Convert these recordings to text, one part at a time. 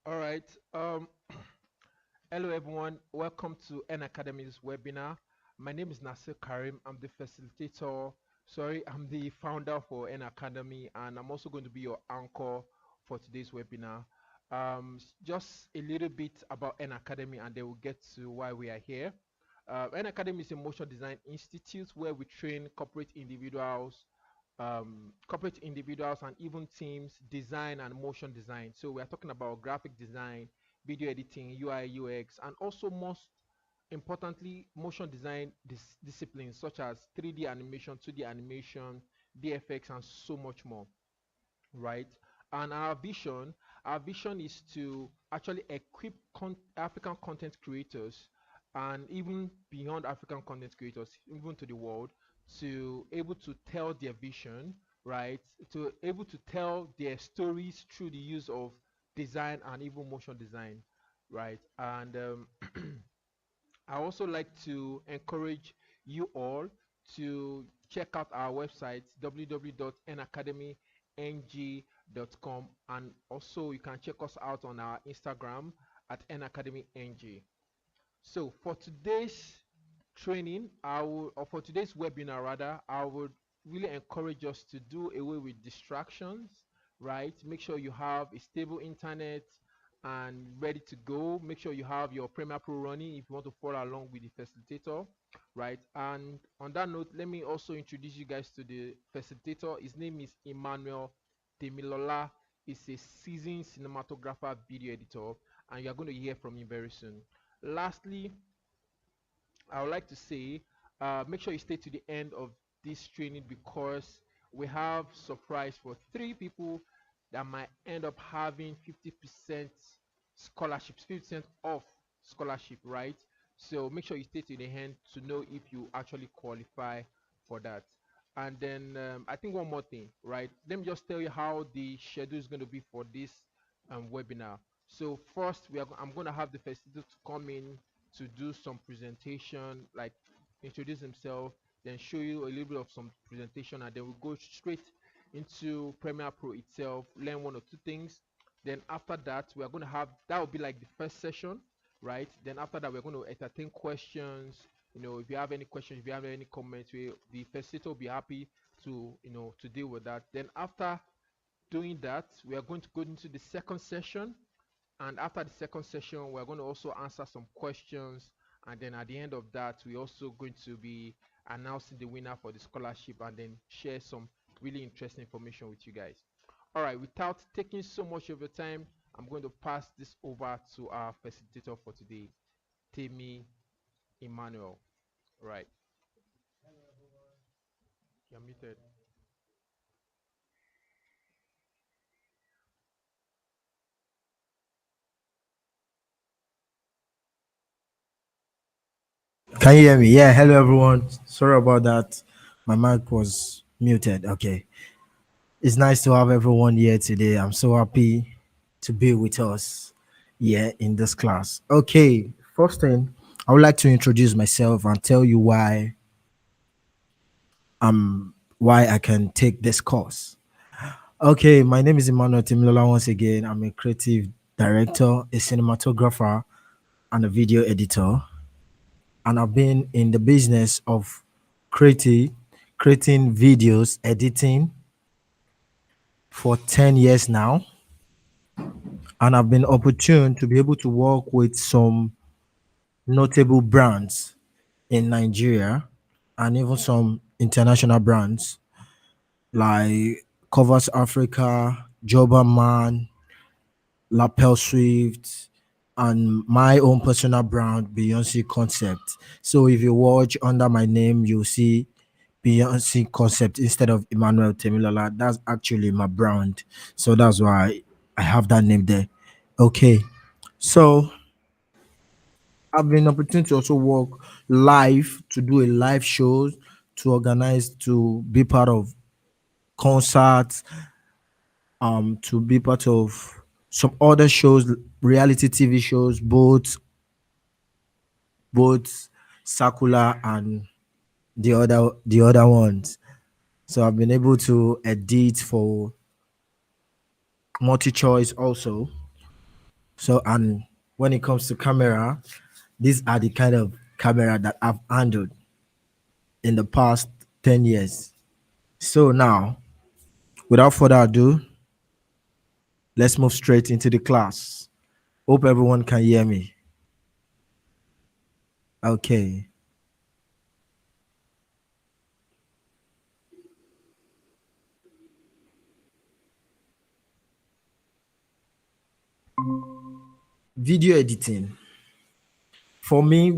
All right. Hello, everyone. Welcome to N Academy's webinar. My name is Nasir Karim. I'm the facilitator. Sorry, I'm the founder for N Academy, and I'm also going to be your anchor for today's webinar. Just a little bit about N Academy, and then we'll get to why we are here. N Academy is a motion design institute where we train corporate individuals and even teams design and motion design. So we are talking about graphic design, video editing, UI, UX, and also most importantly, motion design disciplines such as 3D animation, 2D animation, VFX, and so much more, right? And our vision is to actually equip African content creators and even beyond African content creators, even to the world, to able to tell their vision, right? To able to tell their stories through the use of design and even motion design, right? And I also like to encourage you all to check out our website www.nacademyng.com, and also you can check us out on our Instagram at nacademyng. So for today's training, or for today's webinar rather, I would really encourage us to do away with distractions, right? Make sure you have a stable internet and ready to go. Make sure you have your Premiere Pro running if you want to follow along with the facilitator, right? And on that note, let me also introduce you guys to the facilitator. His name is Emmanuel. Temilola is a seasoned cinematographer, video editor, and you are going to hear from him very soon. Lastly, I would like to say, make sure you stay to the end of this training because we have surprise for 3 people that might end up having 50% scholarships, 50% off scholarship, right? So make sure you stay to the end to know if you actually qualify for that. And then I think one more thing, right? Let me just tell you how the schedule is going to be for this webinar. So first, I'm going to have the facilitator to come in to do some presentation, like introduce himself, then show you a little bit of some presentation, and then we'll go straight into Premiere Pro itself, learn 1 or 2 things. Then after that, we are going to have that will be like the first session, right? Then after that, we're going to entertain questions. If you have any questions, if you have any comments, the facilitator will be happy to to deal with that. Then after doing that, we are going to go into the second session, and after the second session, we're going to also answer some questions. And then at the end of that, we're also going to be announcing the winner for the scholarship and then share some really interesting information with you guys. All right, without taking so much of your time, I'm going to pass this over to our facilitator for today, Temi Emmanuel. All right. You're muted. Can you hear me? Yeah, hello everyone. Sorry about that. My mic was muted. Okay. It's nice to have everyone here today. I'm so happy to be with us here in this class. Okay, first thing, I would like to introduce myself and tell you why I can take this course. Okay, my name is Emmanuel Temilola once again. I'm a creative director, a cinematographer, and a video editor. And I've been in the business of creating creating videos, editing for 10 years now. And I've been opportune to be able to work with some notable brands in Nigeria and even some international brands like Covers Africa, Joberman, Lapel Swift, and my own personal brand, Beyonce Concept. So if you watch under my name, you'll see Beyonce Concept instead of Emmanuel Temilola. That's actually my brand. So that's why I have that name there. Okay. So I've been opportunity to also work live, to do a live show, to organize, to be part of concerts, to be part of some other shows, reality TV shows, both circular and the other ones. So I've been able to edit for multi choice also. So, and when it comes to camera, these are the kind of camera that I've handled in the past 10 years. So now, without further ado, let's move straight into the class. Hope everyone can hear me. Okay. Video editing. For me,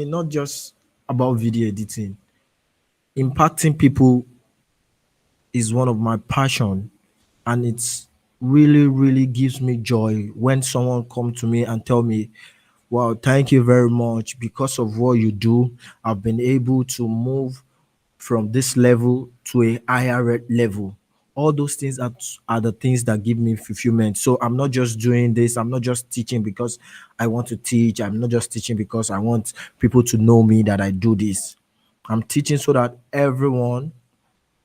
not just about video editing. Impacting people is one of my passion, and it's really, really gives me joy when someone come to me and tell me, wow, thank you very much. Because of what you do, I've been able to move from this level to a higher level. All those things are the things that give me fulfillment. So I'm not just doing this, I'm not just teaching because I want to teach, I'm not just teaching because I want people to know me that I do this. I'm teaching so that everyone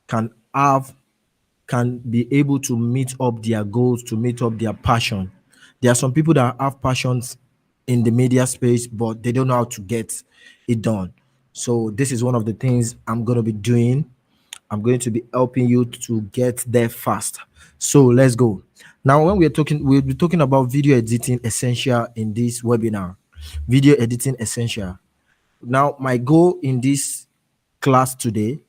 can have can be able to meet up their goals, to meet up their passion. There are some people that have passions in the media space, but they don't know how to get it done. So this is one of the things I'm going to be doing. I'm going to be helping you to get there fast. So let's go. Now, when we'll be talking about video editing essential in this webinar. Video editing essential. Now, my goal in this class today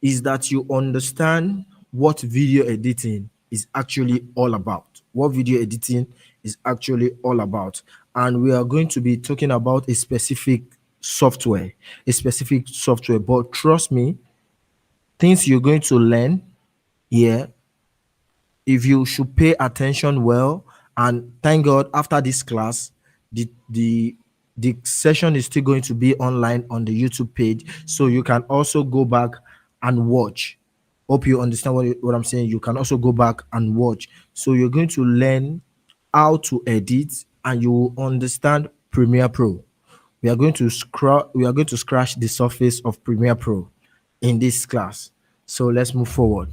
is that you understand what video editing is actually all about. What video editing is actually all about. And we are going to be talking about software, a specific software. But trust me, things you're going to learn here, if you should pay attention well, and thank God after this class, the session is still going to be online on the YouTube page, so you can also go back and watch. Hope you understand what I'm saying. You can also go back and watch. So you're going to learn how to edit, and you will understand Premiere Pro. We are going to scratch the surface of Premiere Pro in this class. So let's move forward.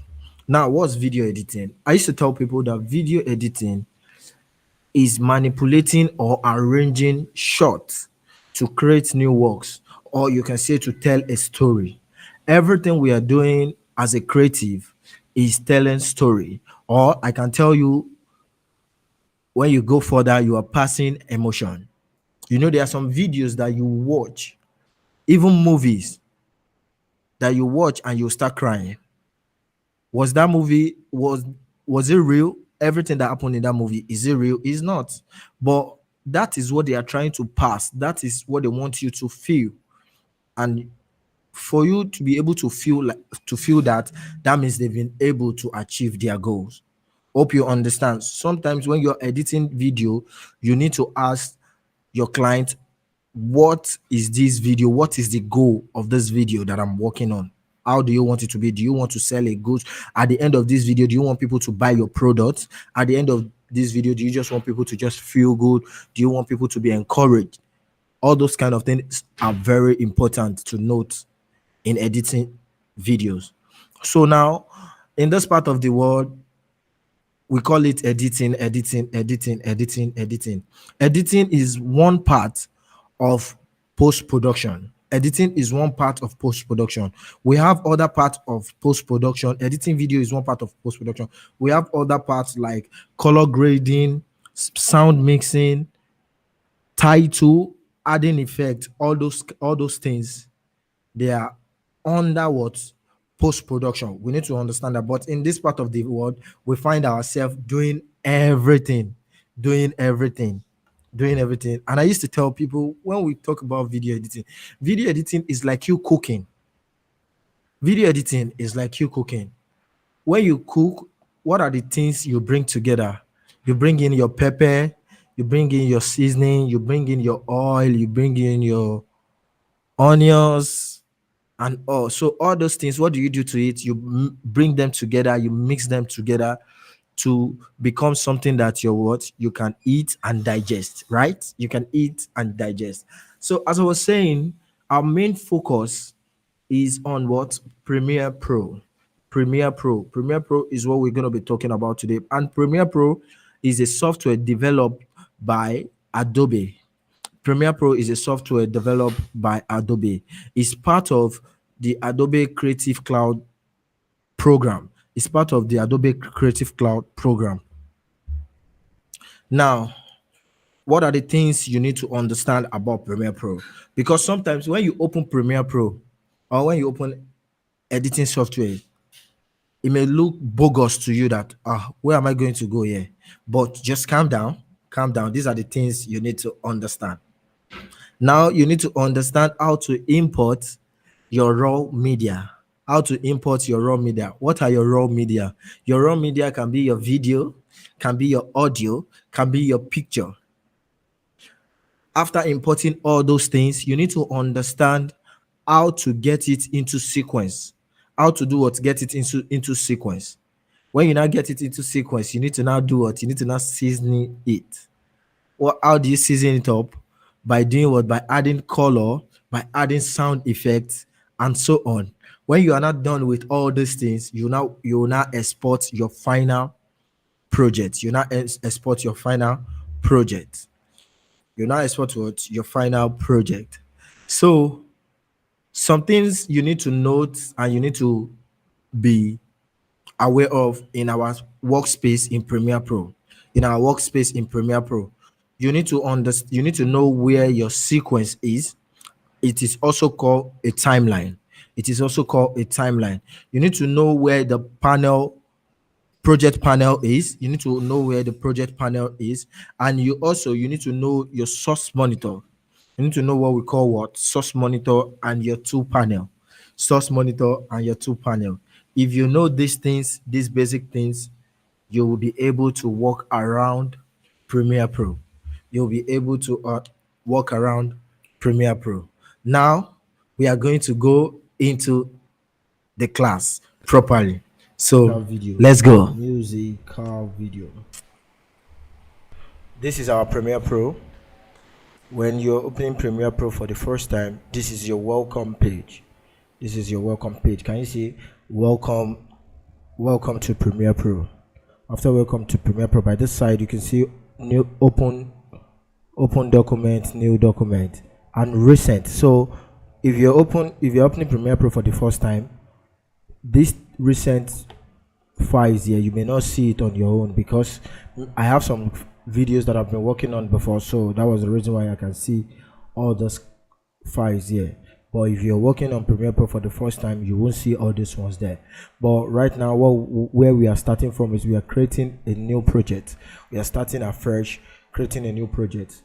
Now, what's video editing? I used to tell people that video editing is manipulating or arranging shots to create new works, or you can say to tell a story. Everything we are doing as a creative is telling story, or I can tell you, when you go further, you are passing emotion. There are some videos that you watch, even movies that you watch and you start crying. Was that movie was it real? Everything that happened in that movie, is it real? It's not. But that is what they are trying to pass. That is what they want you to feel. And for you to be able to feel that, that means they've been able to achieve their goals. Hope you understand. Sometimes when you're editing video, you need to ask your client, what is this video? What is the goal of this video that I'm working on? How do you want it to be? Do you want to sell a goods? At the end of this video, do you want people to buy your products? At the end of this video, do you just want people to just feel good? Do you want people to be encouraged? All those kind of things are very important to note in editing videos. So now, in this part of the world, we call it editing, editing, editing, editing, editing. Editing is one part of post-production. Editing is one part of post-production. We have other parts of post-production. Editing video is one part of post-production. We have other parts like color grading, sound mixing, title, adding effect, all those things, they are under what? Post-production. We need to understand that. But in this part of the world, we find ourselves doing everything, doing everything, doing everything. And I used to tell people, when we talk about video editing is like you cooking. Video editing is like you cooking. When you cook, what are the things you bring together? You bring in your pepper, you bring in your seasoning, you bring in your oil, you bring in your onions, and all. So all those things, what do you do to it? You bring them together, you mix them together to become something that you can eat and digest, right? You can eat and digest. So as I was saying, our main focus is on what? Premiere Pro. Premiere Pro is what we're going to be talking about today. And Premiere Pro is a software developed by Adobe. Premiere Pro is a software developed by Adobe. It's part of the Adobe Creative Cloud program. It's part of the Adobe Creative Cloud program. Now, what are the things you need to understand about Premiere Pro? Because sometimes when you open Premiere Pro or when you open editing software, it may look bogus to you that where am I going to go here? But just calm down, calm down. These are the things you need to understand. Now you need to understand how to import your raw media. How to import your raw media. What are your raw media? Your raw media can be your video, can be your audio, can be your picture. After importing all those things, you need to understand how to get it into sequence. How to do what? Get it into sequence. When you now get it into sequence, you need to now do what? You need to now season it. Well, how do you season it up? By doing what? By adding color, by adding sound effects, and so on. When you are not done with all these things, you will now export your final project. You now export your final project. You now export what? Your final project. So some things you need to note and you need to be aware of in our workspace in Premiere Pro. In our workspace in Premiere Pro, you need to understand, you need to know where your sequence is. It is also called a timeline. It is also called a timeline. You need to know where the project panel is. You need to know where the project panel is, and you need to know your source monitor. You need to know what we call what? Source monitor and your tool panel. Source monitor and your tool panel. If you know these things, these basic things, you will be able to walk around Premiere Pro. You'll be able to walk around Premiere Pro. Now we are going to go into the class properly. So Video. let's go. Musical video. This is our Premiere Pro. When you're opening Premiere Pro for the first time, this is your welcome page. This is your welcome page. Can you see welcome to Premiere Pro? After welcome to Premiere Pro, by this side you can see new open document, new document, and recent. So if you're opening Premiere Pro for the first time, this recent files here, you may not see it on your own because I have some videos that I've been working on before, so that was the reason why I can see all those files here. But if you're working on Premiere Pro for the first time, you won't see all these ones there. But right now, where we are starting from is we are creating a new project. We are starting afresh, creating a new project.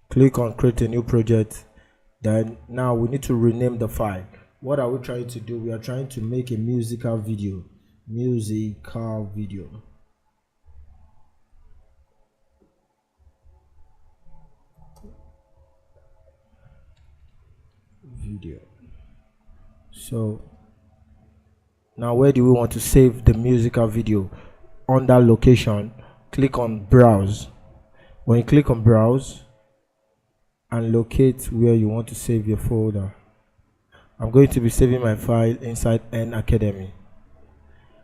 Click on create a new project. Then now we need to rename the file. What are we trying to do? We are trying to make a musical video. Musical video. Video. So now where do we want to save the musical video? Under location, click on browse. When you click on browse and locate where you want to save your folder, I'm going to be saving my file inside N Academy.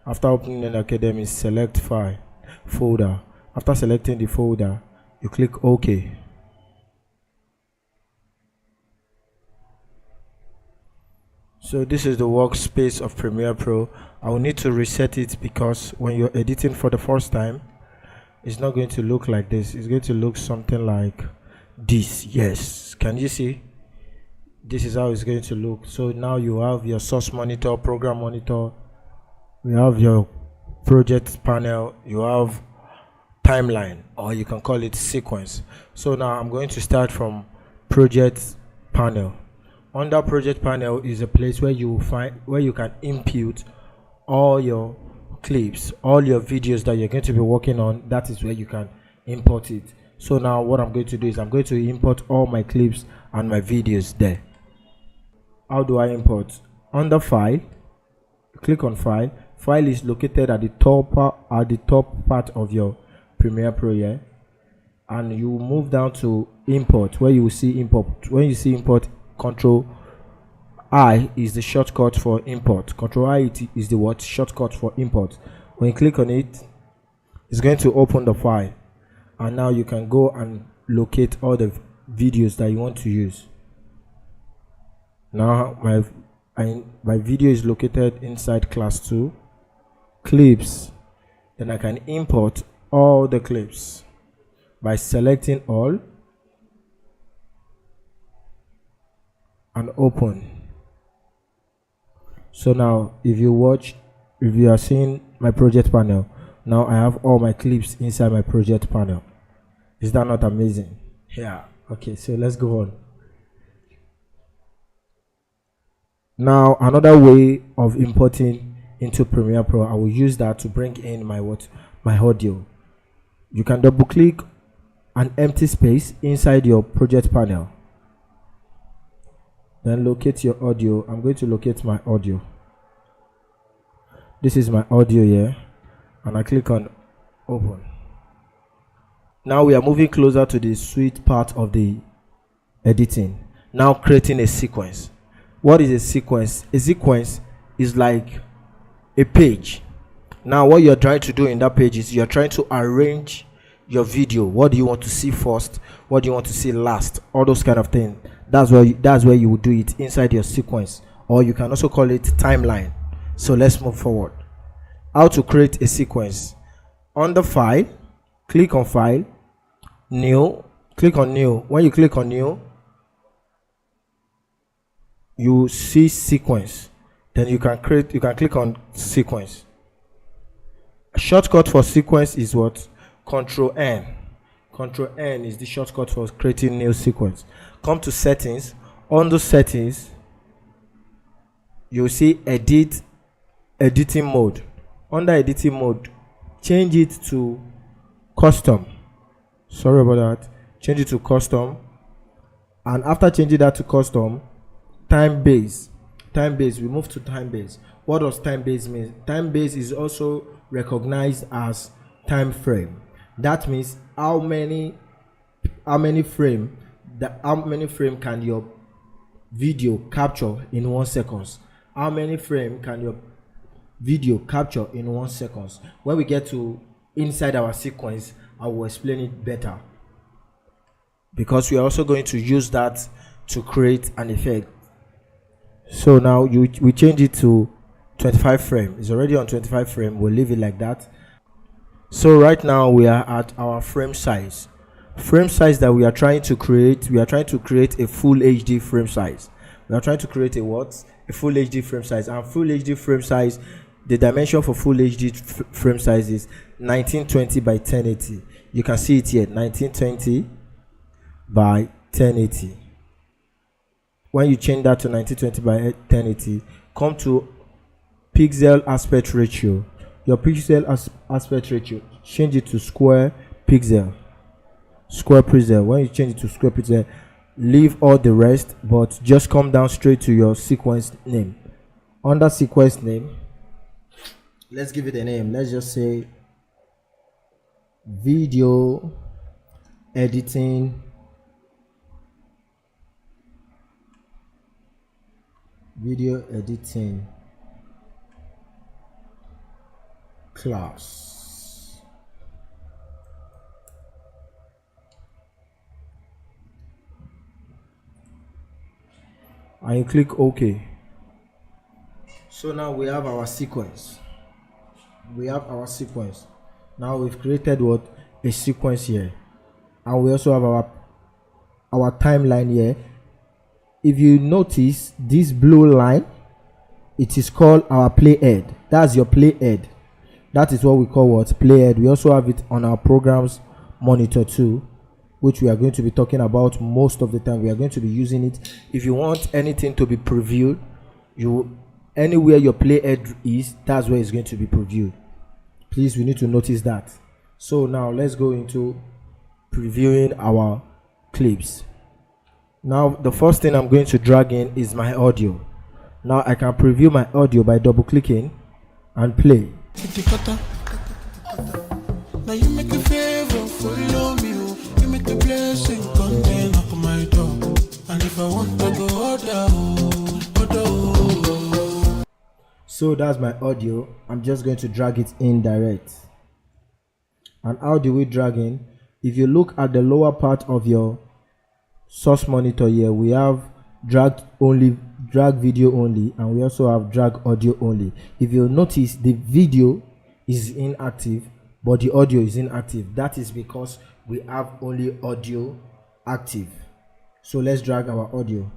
After opening N Academy, select file, folder. After selecting the folder, you click OK. So this is the workspace of Premiere Pro. I will need to reset it because when you're editing for the first time, it's not going to look like this. It's going to look something like this. Yes, can you see? This is how it's going to look. So now you have your source monitor, program monitor, you have your project panel, you have timeline, or you can call it sequence. So now I'm going to start from project panel. Under project panel is a place where you can input all your clips, all your videos that you're going to be working on. That is where you can import it. So now what I'm going to do is I'm going to import all my clips and my videos there. How do I import? Under file, click on file. File is located at the top part of your Premiere Pro here, and you move down to import where you will see import. When you see import, Control I is the shortcut for import. Control I is the shortcut for import. When you click on it, It's going to open the file, and now you can go and locate all the videos that you want to use. Now my video is located inside class 2 clips. Then I can import all the clips by selecting all and open. So now if you are seeing my project panel, now I have all my clips inside my project panel. Is that not amazing? Yeah. Okay, so let's go on. Now another way of importing into Premiere Pro, I will use that to bring in my audio. You can double click an empty space inside your project panel, then locate your audio. I'm going to locate my audio. This is my audio here, and I click on open. Now we are moving closer to the sweet part of the editing. Now creating a sequence. What is a sequence? A sequence is like a page. Now what you're trying to do in that page is you're trying to arrange your video. What do you want to see first? What do you want to see last? All those kind of things. That's where you would do it inside your sequence, or you can also call it timeline. So let's move forward. How to create a sequence? On the file, click on file, new, click on new. When you click on new, you see sequence. Then you can click on sequence. A shortcut for sequence is what? Control N. Control N is the shortcut for creating new sequence. Come to settings. On the settings, you see editing mode. Under editing mode, change it to custom. Sorry about that. Change it to custom. And after changing that to custom, time base. We move to time base. What does time base mean? Time base is also recognized as time frame. That means how many frame can your video capture in 1 second? How many frame can your video capture in 1 second? When we get to inside our sequence, I will explain it better, because we are also going to use that to create an effect. So now we change it to 25 frame. It's already on 25 frame. We'll leave it like that. So right now we are at our frame size that we are trying to create. We are trying to create a full HD frame size. We are trying to create a full HD frame size. And full HD frame size, the dimension for full HD frame size is 1920 by 1080. You can see it here, 1920 by 1080. When you change that to 1920 by 1080, come to pixel aspect ratio. Your pixel aspect ratio, change it to square pixel. When you change it to square pixel, leave all the rest, but just come down straight to your sequence name. Under sequence name, let's give it a name. Let's just say video editing class. And you click OK. So now we have our sequence. Now we've created a sequence here, and we also have our timeline here. If you notice this blue line, it is called our playhead. That's your playhead. That is what we call playhead. We also have it on our programs monitor too, which we are going to be talking about most of the time. We are going to be using it. If you want anything to be previewed, anywhere your playhead is, that's where it's going to be previewed. Please, we need to notice that. So now let's go into previewing our clips. Now the first thing I'm going to drag in is my audio. Now I can preview my audio by double clicking and play. Now you make a favor, follow me. You make a blessing, come and knock on my door. And if I want to go order. So that's my audio. I'm just going to drag it in direct. And how do we drag in? If you look at the lower part of your source monitor here, we have drag video only, and we also have drag audio only. If you notice, the video is inactive but the audio is inactive. That is because we have only audio active. So let's drag our audio.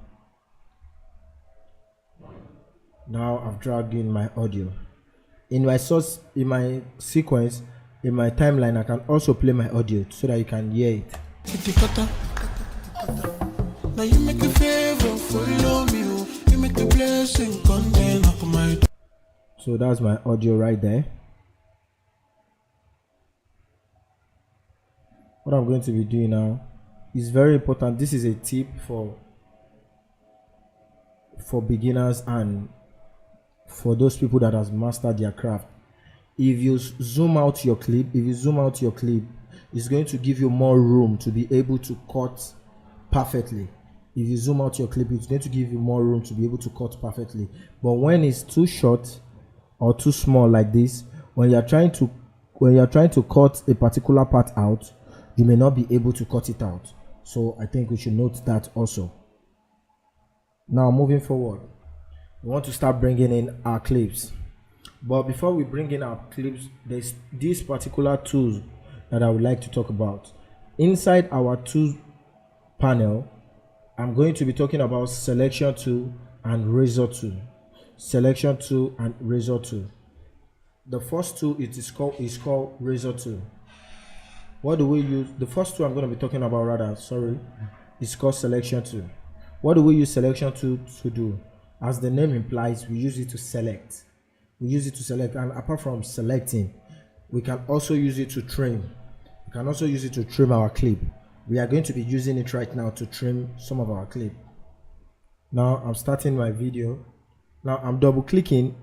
Now I've dragged in my audio. In my source, in my sequence, in my timeline, I can also play my audio so that you can hear it. Now you make a favor, follow me. You make the blessing contain up my. So that's my audio right there. What I'm going to be doing now is very important. This is a tip for beginners and for those people that has mastered their craft. If you zoom out your clip, it's going to give you more room to be able to cut perfectly. If you zoom out your clip, it's going to give you more room to be able to cut perfectly. But when it's too short or too small like this, when you're trying to cut a particular part out, you may not be able to cut it out. So I think we should note that also. Now moving forward, we want to start bringing in our clips. But before we bring in our clips, there's these particular tools that I would like to talk about. Inside our tools panel, I'm going to be talking about selection tool and razor tool. Selection tool and razor tool. The first tool is called razor tool. What do we use? The first tool I'm going to be talking about is called selection tool. What do we use selection tool to do? As the name implies, we use it to select. And apart from selecting, we can also use it to trim. We can also use it to trim our clip. We are going to be using it right now to trim some of our clip. Now I'm starting my video. Now I'm double clicking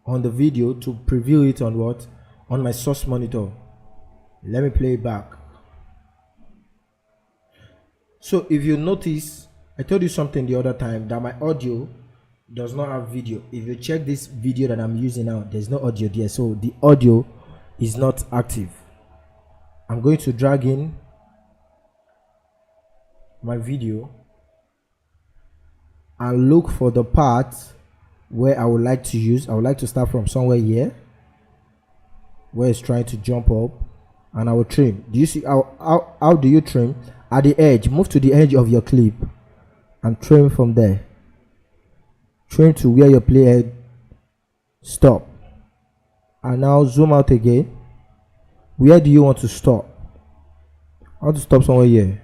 on the video to preview it on my source monitor. Let me play it back. So if you notice, I told you something the other time that my audio does not have video. If you check this video that I'm using now, there's no audio there, so the audio is not active. I'm going to drag in my video and look for the part where I would like to use. I would like to start from somewhere here where it's trying to jump up, and I will trim. Do you see how do you trim? At the edge, move to the edge of your clip and trim from there. Trim to where your playhead stop, and now zoom out again. Where do you want to stop? I want to stop somewhere here.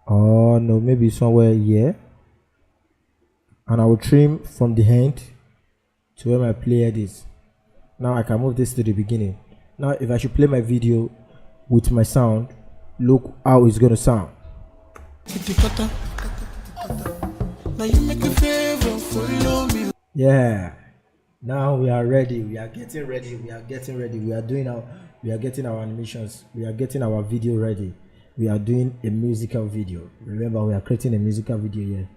Oh no, maybe somewhere here. And I will trim from the end to where my playhead is. Now I can move this to the beginning. Now if I should play my video with my sound, look how it's going to sound. Yeah, now we are ready. We are getting ready. We are getting our animations. We are getting our video ready. We are doing a musical video. Remember, we are creating a musical video here.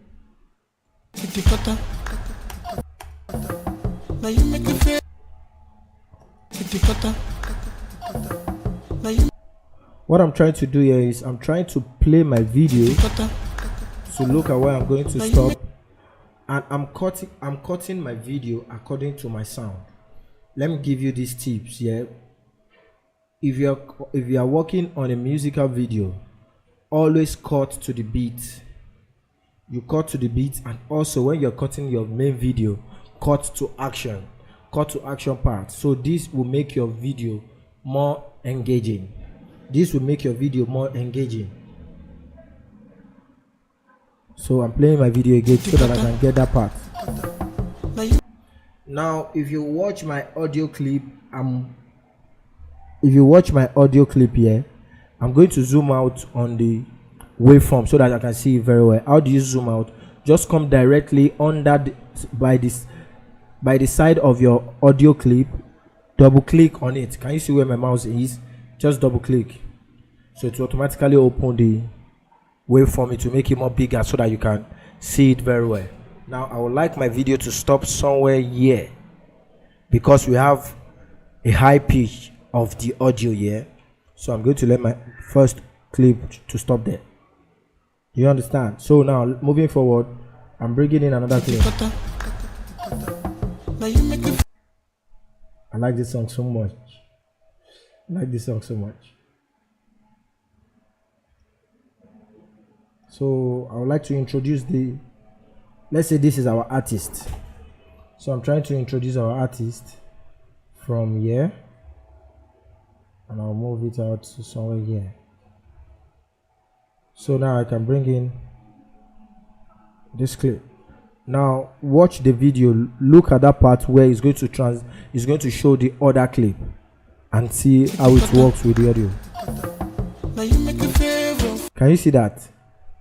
What I'm trying to do here is I'm trying to play my video to look at where I'm going to stop, and I'm cutting my video according to my sound. Let me give you these tips here. If you are working on a musical video, always cut to the beat. You cut to the beat, and also when you're cutting your main video, cut to action part. So this will make your video more engaging. So I'm playing my video again so that I can get that part. Now if you watch my audio clip, here, I'm going to zoom out on the waveform so that I can see it very well. How do you zoom out? Just come directly under by the side of your audio clip, double click on it. Can you see where my mouse is? Just double click, so it will automatically open the waveform. It will make it more bigger so that you can see it very well. Now I would like my video to stop somewhere here because we have a high pitch of the audio here. So I'm going to let my first clip to stop there. You understand? So now moving forward, I'm bringing in another clip. I like this song so much. So I would like to introduce let's say this is our artist. So I'm trying to introduce our artist from here, and I'll move it out to somewhere here. So now I can bring in this clip. Now watch the video, look at that part where it's going to show the other clip, and see how it works with the audio. Can you see that?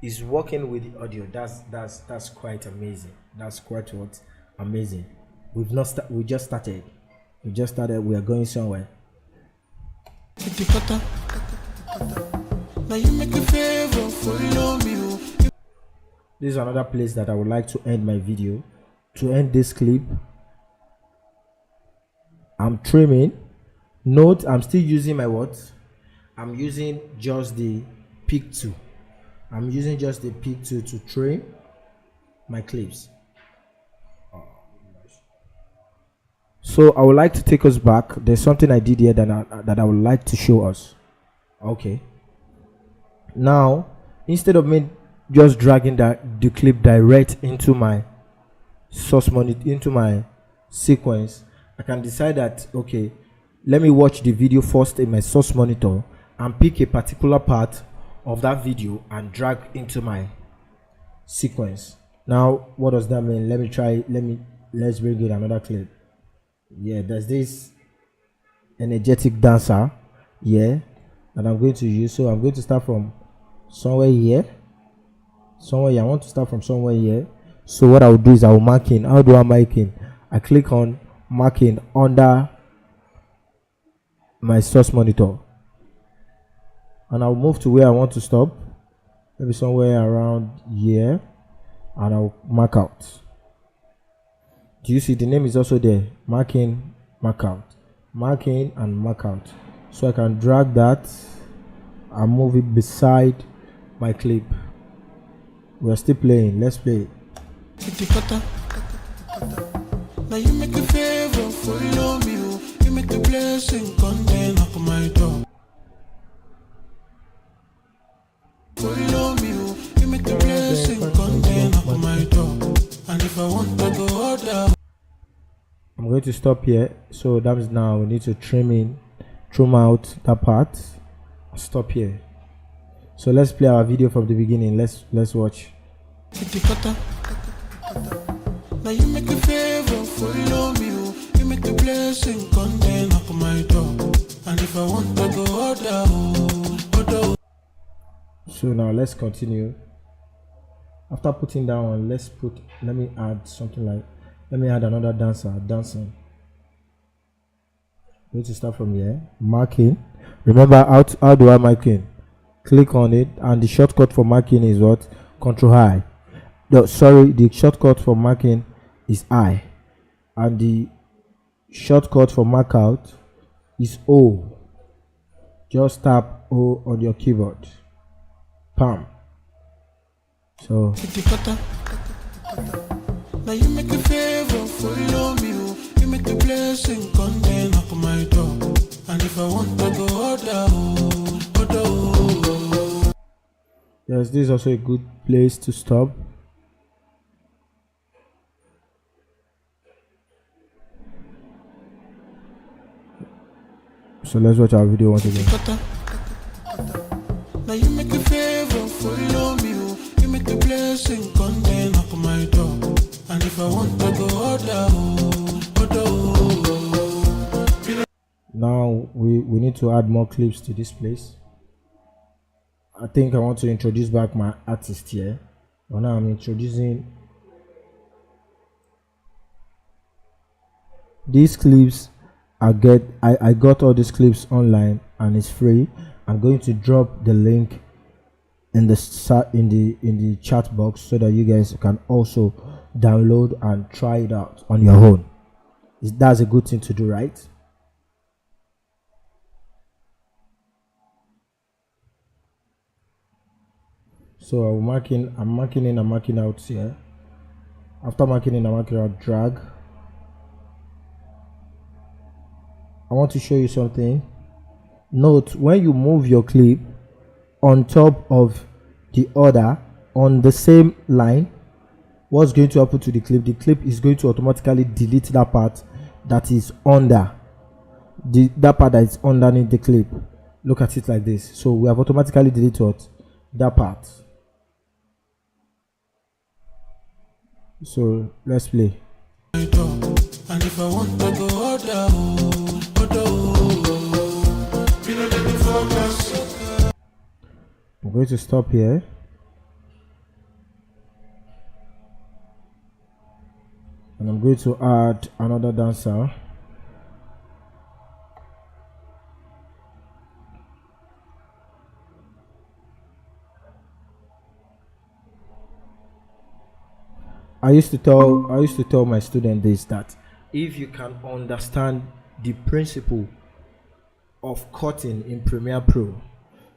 It's working with the audio. That's quite amazing. That's quite amazing. We just started. We are going somewhere. This is another place that I would like to end my video. To end this clip, I'm trimming. Note, I'm still using my what? I'm using just the pick tool. I'm using just the pick tool to trim my clips. So I would like to take us back. There's something I did here that I would like to show us. Okay. Now, instead of me just dragging the clip direct into my source monitor, into my sequence, I can decide that, okay, let me watch the video first in my source monitor and pick a particular part of that video and drag into my sequence. Now, what does that mean? Let's bring in another clip. Yeah, there's this energetic dancer here that I'm going to use. So I'm going to start from somewhere here. I want to start from somewhere here. So what I will do is I will mark in. How do I mark in? I click on marking under my source monitor, and I'll move to where I want to stop, maybe somewhere around here, and I'll mark out. Do you see the name is also there? Mark in, mark out, mark in and mark out. So I can drag that and move it beside my clip. We are still playing. Let's play it. Now you make a favor, follow me. You make the blessing come down up my door. Follow me. You make the blessing come down up my door. And if I want to go order, I'm going to stop here. So that means now we need to trim out that part. Stop here. So let's play our video from the beginning. Let's watch. Now you make a favor, follow me. You make the blessing come down up my door. And if I want to go order. So now let's continue. After putting that on, let me add something like, let me add another dancer dancing. Going to start from here. Marking. Remember how do I mark in? Click on it, and the shortcut for marking is what? Control I. The shortcut for marking is I, and the shortcut for mark out is O. Just tap O on your keyboard. Palm. So now you make a favor, follow me. You make the blessing come down up my door. And if I want to go order. Yes, this is also a good place to stop. So let's watch our video once again. Now you make a favor, follow me. You make the blessing come down up my door. And if I want to go order. Now we need to add more clips to this place. I think I want to introduce back my artist here. But now I'm introducing these clips. I got all these clips online and it's free. I'm going to drop the link in the chat box so that you guys can also download and try it out on your own. That's a good thing to do, right? So I'm marking in and marking out here. After marking in and marking out, drag. I want to show you something. Note when you move your clip on top of the other on the same line, what's going to happen to the clip? The clip is going to automatically delete that part that is under that part that is underneath the clip. Look at it like this. So we have automatically deleted that part. So let's play. And if I want to go I'm going to stop here. And I'm going to add another dancer. I used to tell my student this, that if you can understand the principle of cutting in Premiere Pro,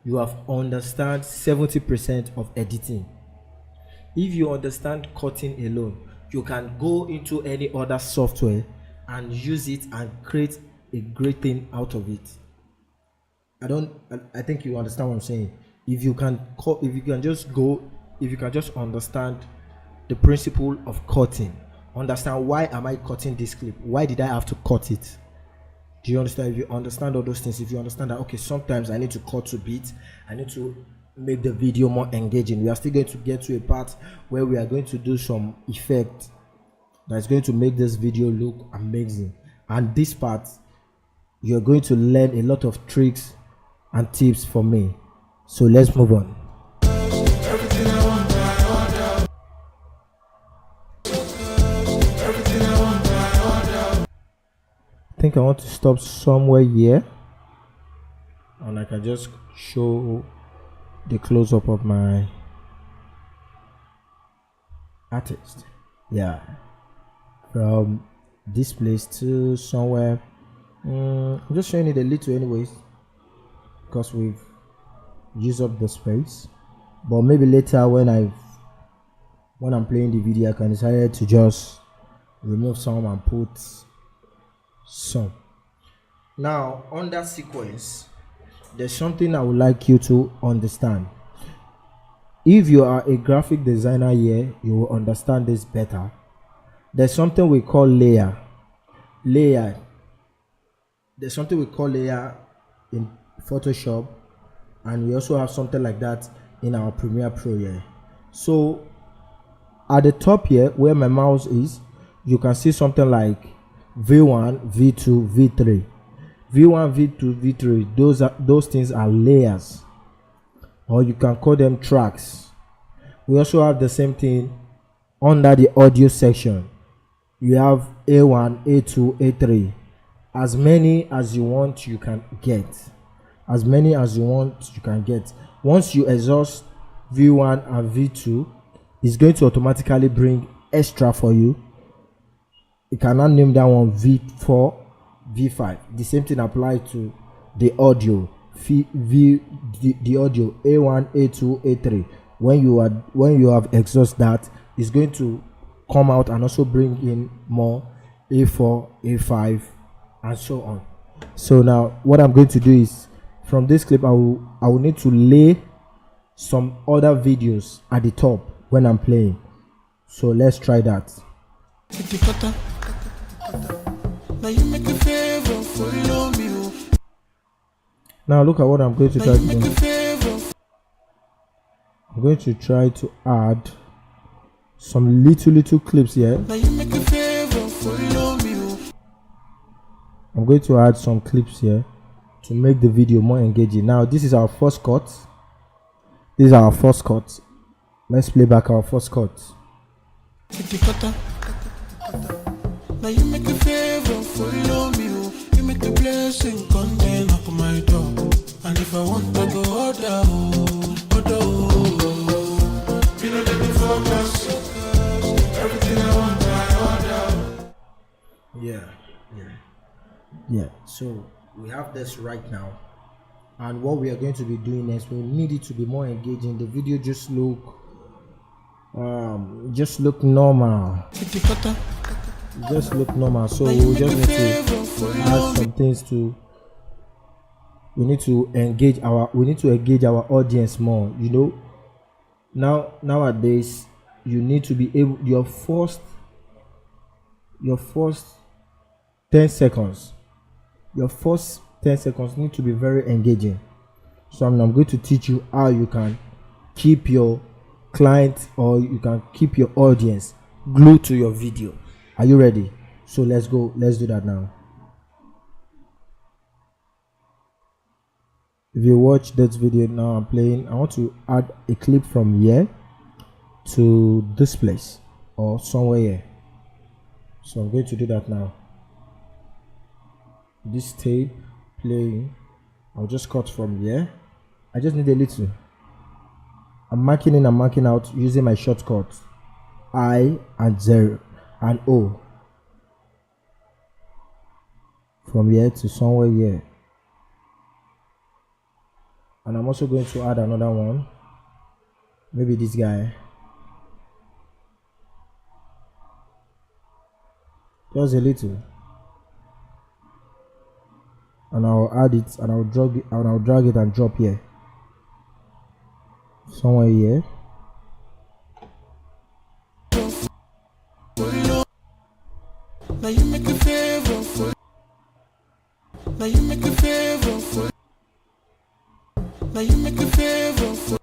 you have understand 70% of editing. If you understand cutting alone, you can go into any other software and use it and create a great thing out of it. I think you understand what I'm saying. If you can just understand the principle of cutting, understand why am I cutting this clip, why did I have to cut it. Do you understand? If you understand all those things, if you understand that, okay, sometimes I need to cut to beat, I need to make the video more engaging, we are still going to get to a part where we are going to do some effect that is going to make this video look amazing. And this part, you're going to learn a lot of tricks and tips from me. So let's move on. I think I want to stop somewhere here, and I can just show the close-up of my artist. Yeah, from this place to somewhere. I'm just showing it a little anyways, because we've used up the space. But maybe later when I'm playing the video, I can decide to just remove some and put some. Now on that sequence, there's something I would like you to understand. If you are a graphic designer here, you will understand this better. There's something we call layer. There's something we call layer in Photoshop, and we also have something like that in our Premiere Pro here. So at the top here where my mouse is, you can see something like V1, V2, V3. V1, V2, V3, those things are layers, or you can call them tracks. We also have the same thing under the audio section. You have A1, A2, A3. As many as you want, you can get. As many as you want, you can get. Once you exhaust V1 and V2, it's going to automatically bring extra for you. You cannot name that one V4, V5. The same thing applies to the audio. The audio A1, A2, A3. When you have exhaust that, it's going to come out and also bring in more A4, A5, and so on. So now what I'm going to do is, from this clip, I will need to lay some other videos at the top when I'm playing. So let's try that. Now look at what I'm going to try to do. I'm going to try to add some little clips here. I'm going to add some clips here to make the video more engaging. Now this is our first cut. This is our first cut. Let's play back our first cut. Now you make a favor, follow me. You make the blessing come down up my door. And if I want to go order, you know let me focus. Everything I want, I order. Yeah. So we have this right now. And what we are going to be doing next, we need it to be more engaging. The video just look normal. Just look normal. So we just need to add some things to. We need to engage our audience more. Nowadays you need to be able, your first 10 seconds need to be very engaging. So I'm going to teach you how you can keep your client, or you can keep your audience glued to your video. Are you ready? So let's do that now. If you watch this video now I'm playing, I want to add a clip from here to this place or somewhere here. So I'm going to do that now. This tape playing, I'll just cut from here. I just need a little. I'm marking in and marking out using my shortcuts I and 0 and O. From here to somewhere here. And I'm also going to add another one. Maybe this guy. Just a little. And I'll add it and I'll drag it and drop here. Somewhere here. Now you make a favor. Now you make a favor. Now you make a favor.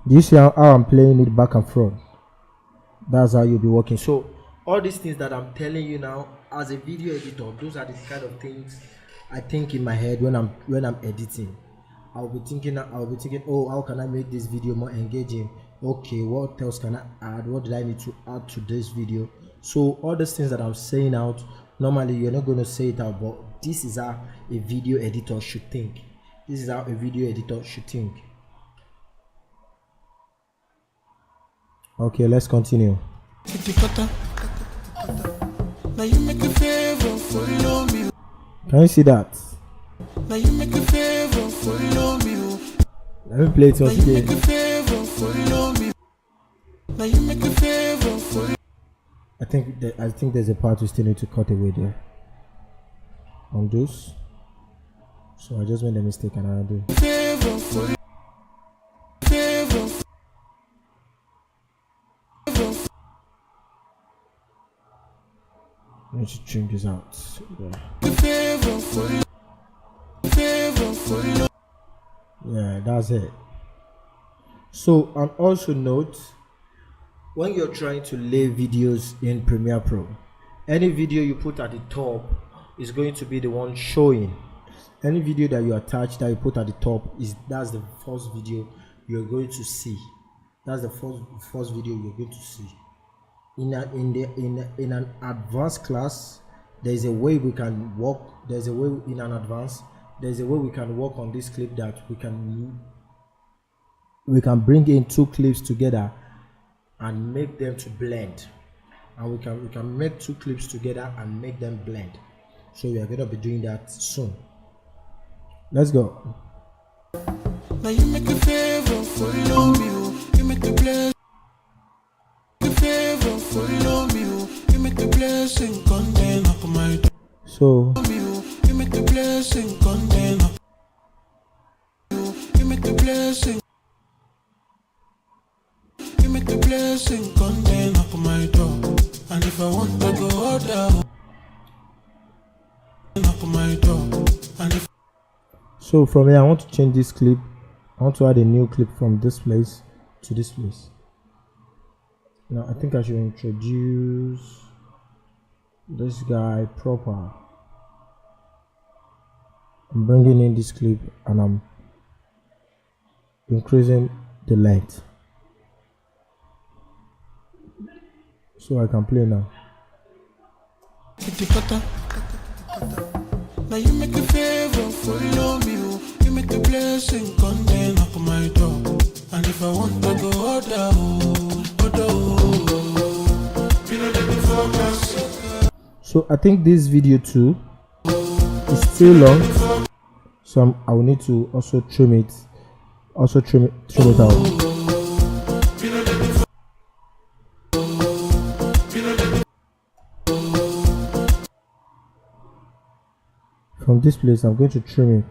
Do you see how I'm playing it back and front? That's how you'll be working. So all these things that I'm telling you now as a video editor, those are the kind of things I think in my head when I'm editing. I'll be thinking, oh, how can I make this video more engaging? Okay, what else can I add? What did I need to add to this video? So all these things that I'm saying out, normally you're not going to say it out, but this is how a video editor should think. This is how a video editor should think. Okay, let's continue. Now you make a favor, follow me. Can you see that? Now you make a favor, follow me. Let me play it once again. Now you make a favor. I think there's a part we still need to cut away there. On those. So I just made a mistake and I do. I need to trim this out. Yeah, that's it. So, and also note, when you're trying to lay videos in Premiere Pro, any video you put at the top is going to be the one showing. Any video that you attach that you put at the top, that's the first video you're going to see. That's the first video you're going to see. In an advanced class, there's a way we can work. There's a way we can work on this clip that we can bring in two clips together and make them to blend, and we can make two clips together and make them blend. So we are going to be doing that soon. Let's go. Now you make a favor, follow me. You make the blessing. Follow me, you make the blessing contain up my door. So you make the blessing contain up. You make the blessing. You make the blessing contain up my door. And if I want to go down up my door. And if so from here I want to change this clip. I want to add a new clip from this place to this place. Now I think I should introduce this guy proper. I'm bringing in this clip and I'm increasing the length so I can play now. Now you make a favor, follow me. You make the blessing contain up my door. And if I want to go down. So I think this video too is too long, so I will need to also trim it, trim it out. From this place, I'm going to trim it,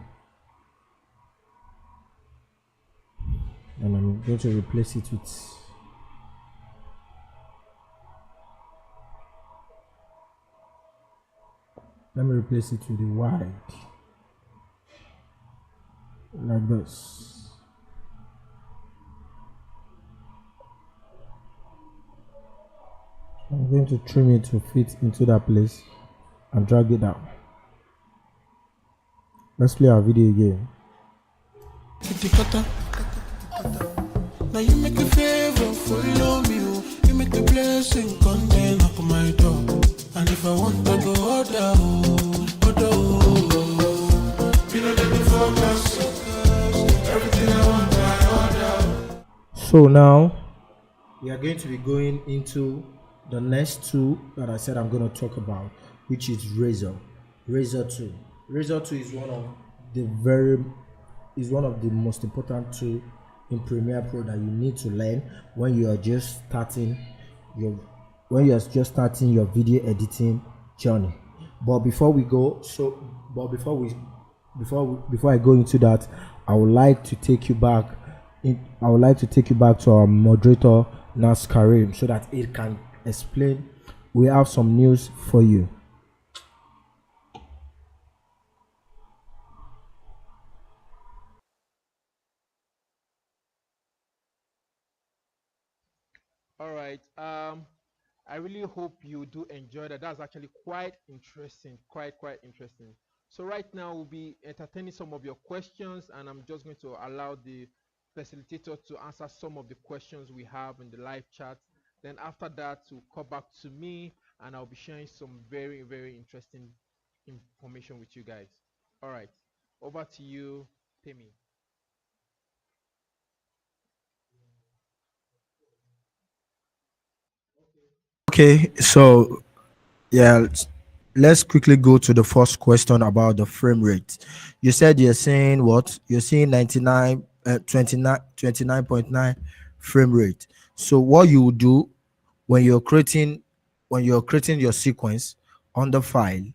and I'm going to replace it with. Let me replace it with a wide, like this. I'm going to trim it to fit into that place and drag it down. Let's play our video again. Now you make a favor, follow me. You make the blessing come down up my door. And if I want to go order, you know that before everything I want I order. So now we are going to be going into the next tool that I said I'm going to talk about, which is Razor 2. Razor 2 is one of the most important tools in Premiere Pro that you need to learn when you are just starting your video editing journey. But before I go into that, I would like to take you back to our moderator Nas Karim, so that it can explain. We have some news for you. All right. I really hope you do enjoy that. That's actually quite interesting. Quite interesting. So right now we'll be entertaining some of your questions, and I'm just going to allow the facilitator to answer some of the questions we have in the live chat. Then after that, to come back to me, and I'll be sharing some very interesting information with you guys. All right. Over to you, Temi. Okay, so yeah, let's quickly go to the first question about the frame rate. You said you're saying what? You're seeing 99, 29.9 frame rate. So what you do when you're creating your sequence on the file,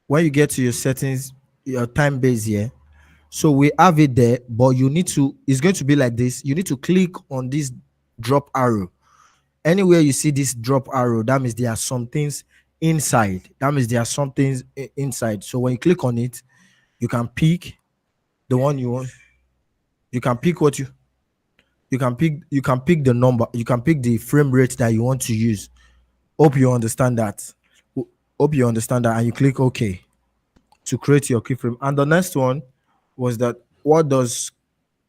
when you get to your settings, your time base here, so we have it there, but you need to, it's going to be like this. You need to click on this drop arrow. Anywhere you see this drop arrow, that means there are some things inside. Inside. So when you click on it, you can pick the one you want. You can pick what you can pick the number, you can pick the frame rate that you want to use. Hope you understand that. Hope you understand that, and you click OK to create your keyframe. And the next one was that, what does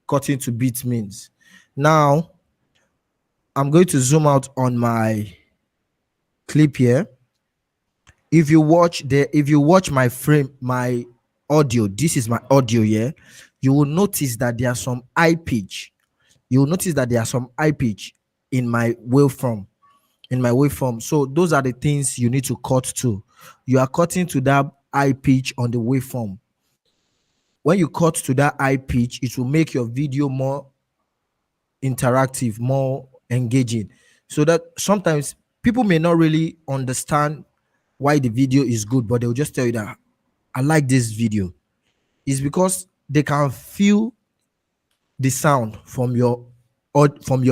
cutting to bit means? Now I'm going to zoom out on my clip here. If you watch my audio, this is my audio here, you will notice that there are some high pitch. You will notice that there are some high pitch in my waveform. So those are the things you need to cut to. You are cutting to that high pitch on the waveform. When you cut to that high pitch, it will make your video more interactive, more engaging. So that sometimes people may not really understand why the video is good, but they'll just tell you that I like this video. It's because they can feel the sound from your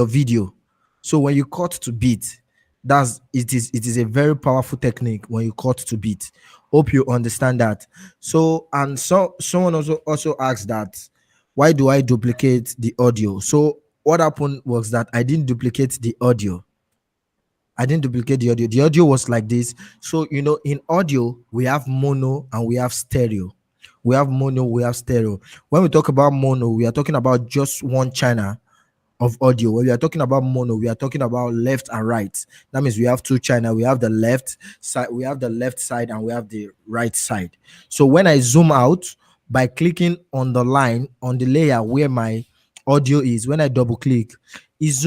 video. So when you cut to beat, it is a very powerful technique when you cut to beat. Hope you understand that. So, and so someone also asked that, why do I duplicate the audio? So what happened was that I didn't duplicate the audio. The audio was like this. So in audio we have mono and we have stereo. When we talk about mono, we are talking about just one channel of audio. When we are talking about mono, we are talking about left and right. That means we have two channel. We have the left side, and we have the right side. So when I zoom out by clicking on the line on the layer where my audio is, when I double click, is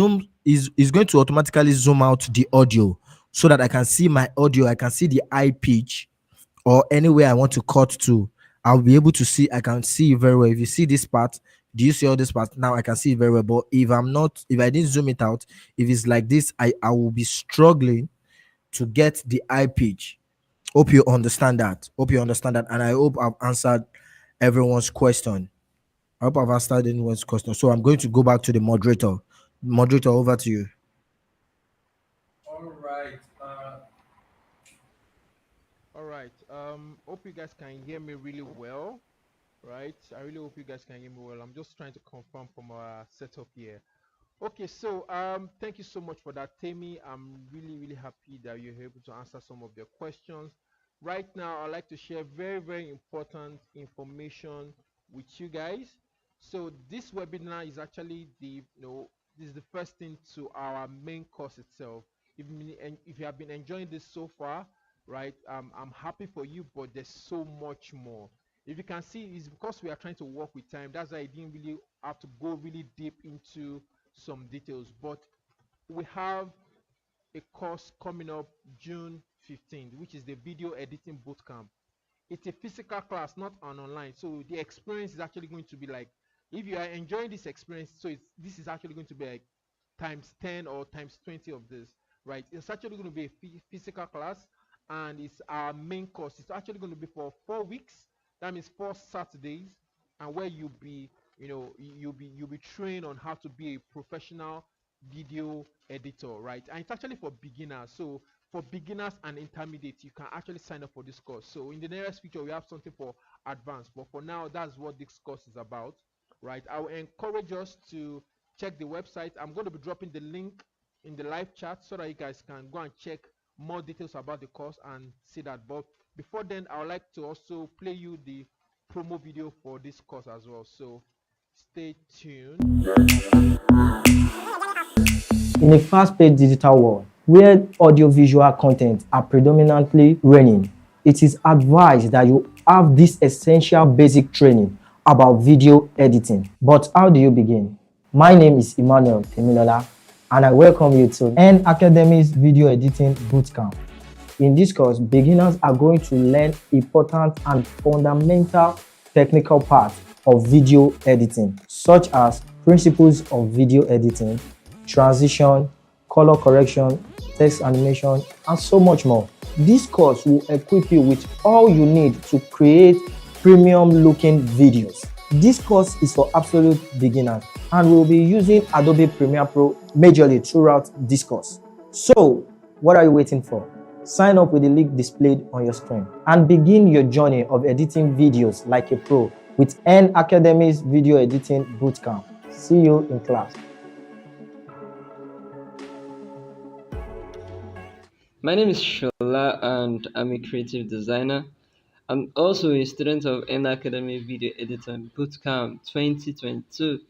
going to automatically zoom out the audio so that I can see my audio, I can see the high pitch or anywhere I want to cut to. I'll be able to see, I can see it very well. If you see this part, do you see all this part? Now I can see it very well. But if I didn't zoom it out, if it's like this, I will be struggling to get the high pitch. Hope you understand that. Hope you understand that. And I hope I've answered everyone's question. I hope I've answered anyone's question. So I'm going to go back to the moderator. Moderator, over to you. All right. All right. Hope you guys can hear me really well. Right. I really hope you guys can hear me well. I'm just trying to confirm from our setup here. Okay, so thank you so much for that, Temi. I'm really happy that you're able to answer some of the questions. Right now, I'd like to share very important information with you guys. So this webinar is actually this is the first thing to our main course itself. If you have been enjoying this so far, right, I'm happy for you, but there's so much more. If you can see, it's because we are trying to work with time. That's why I didn't really have to go really deep into some details, but we have a course coming up June 15th, which is the video editing bootcamp. It's a physical class, not an online. So the experience is actually going to be like, if you are enjoying this experience, so this is actually going to be like times 10 or times 20 of this, right? It's actually going to be a physical class, and it's our main course. It's actually going to be for 4 weeks. That means 4 Saturdays, and where you'll be, you'll be trained on how to be a professional video editor, right? And it's actually for beginners. So for beginners and intermediate, you can actually sign up for this course. So in the nearest future, we have something for advanced, but for now, that's what this course is about, right? I will encourage us to check the website. I'm going to be dropping the link in the live chat so that you guys can go and check more details about the course and see that. But before then, I would like to also play you the promo video for this course as well. So stay tuned. In a fast-paced digital world where audiovisual content are predominantly reigning, it is advised that you have this essential basic training about video editing. But how do you begin? My name is Emmanuel Temilola, and I welcome you to N Academy's Video Editing Bootcamp. In this course, beginners are going to learn important and fundamental technical parts of video editing, such as principles of video editing, transition, color correction, text animation, and so much more. This course will equip you with all you need to create premium looking videos. This course is for absolute beginners, and we'll be using Adobe Premiere Pro majorly throughout this course. So, what are you waiting for? Sign up with the link displayed on your screen and begin your journey of editing videos like a pro with N Academy's Video Editing Bootcamp. See you in class. My name is Shola and I'm a creative designer. I'm also a student of N Academy Video Editing Bootcamp 2022.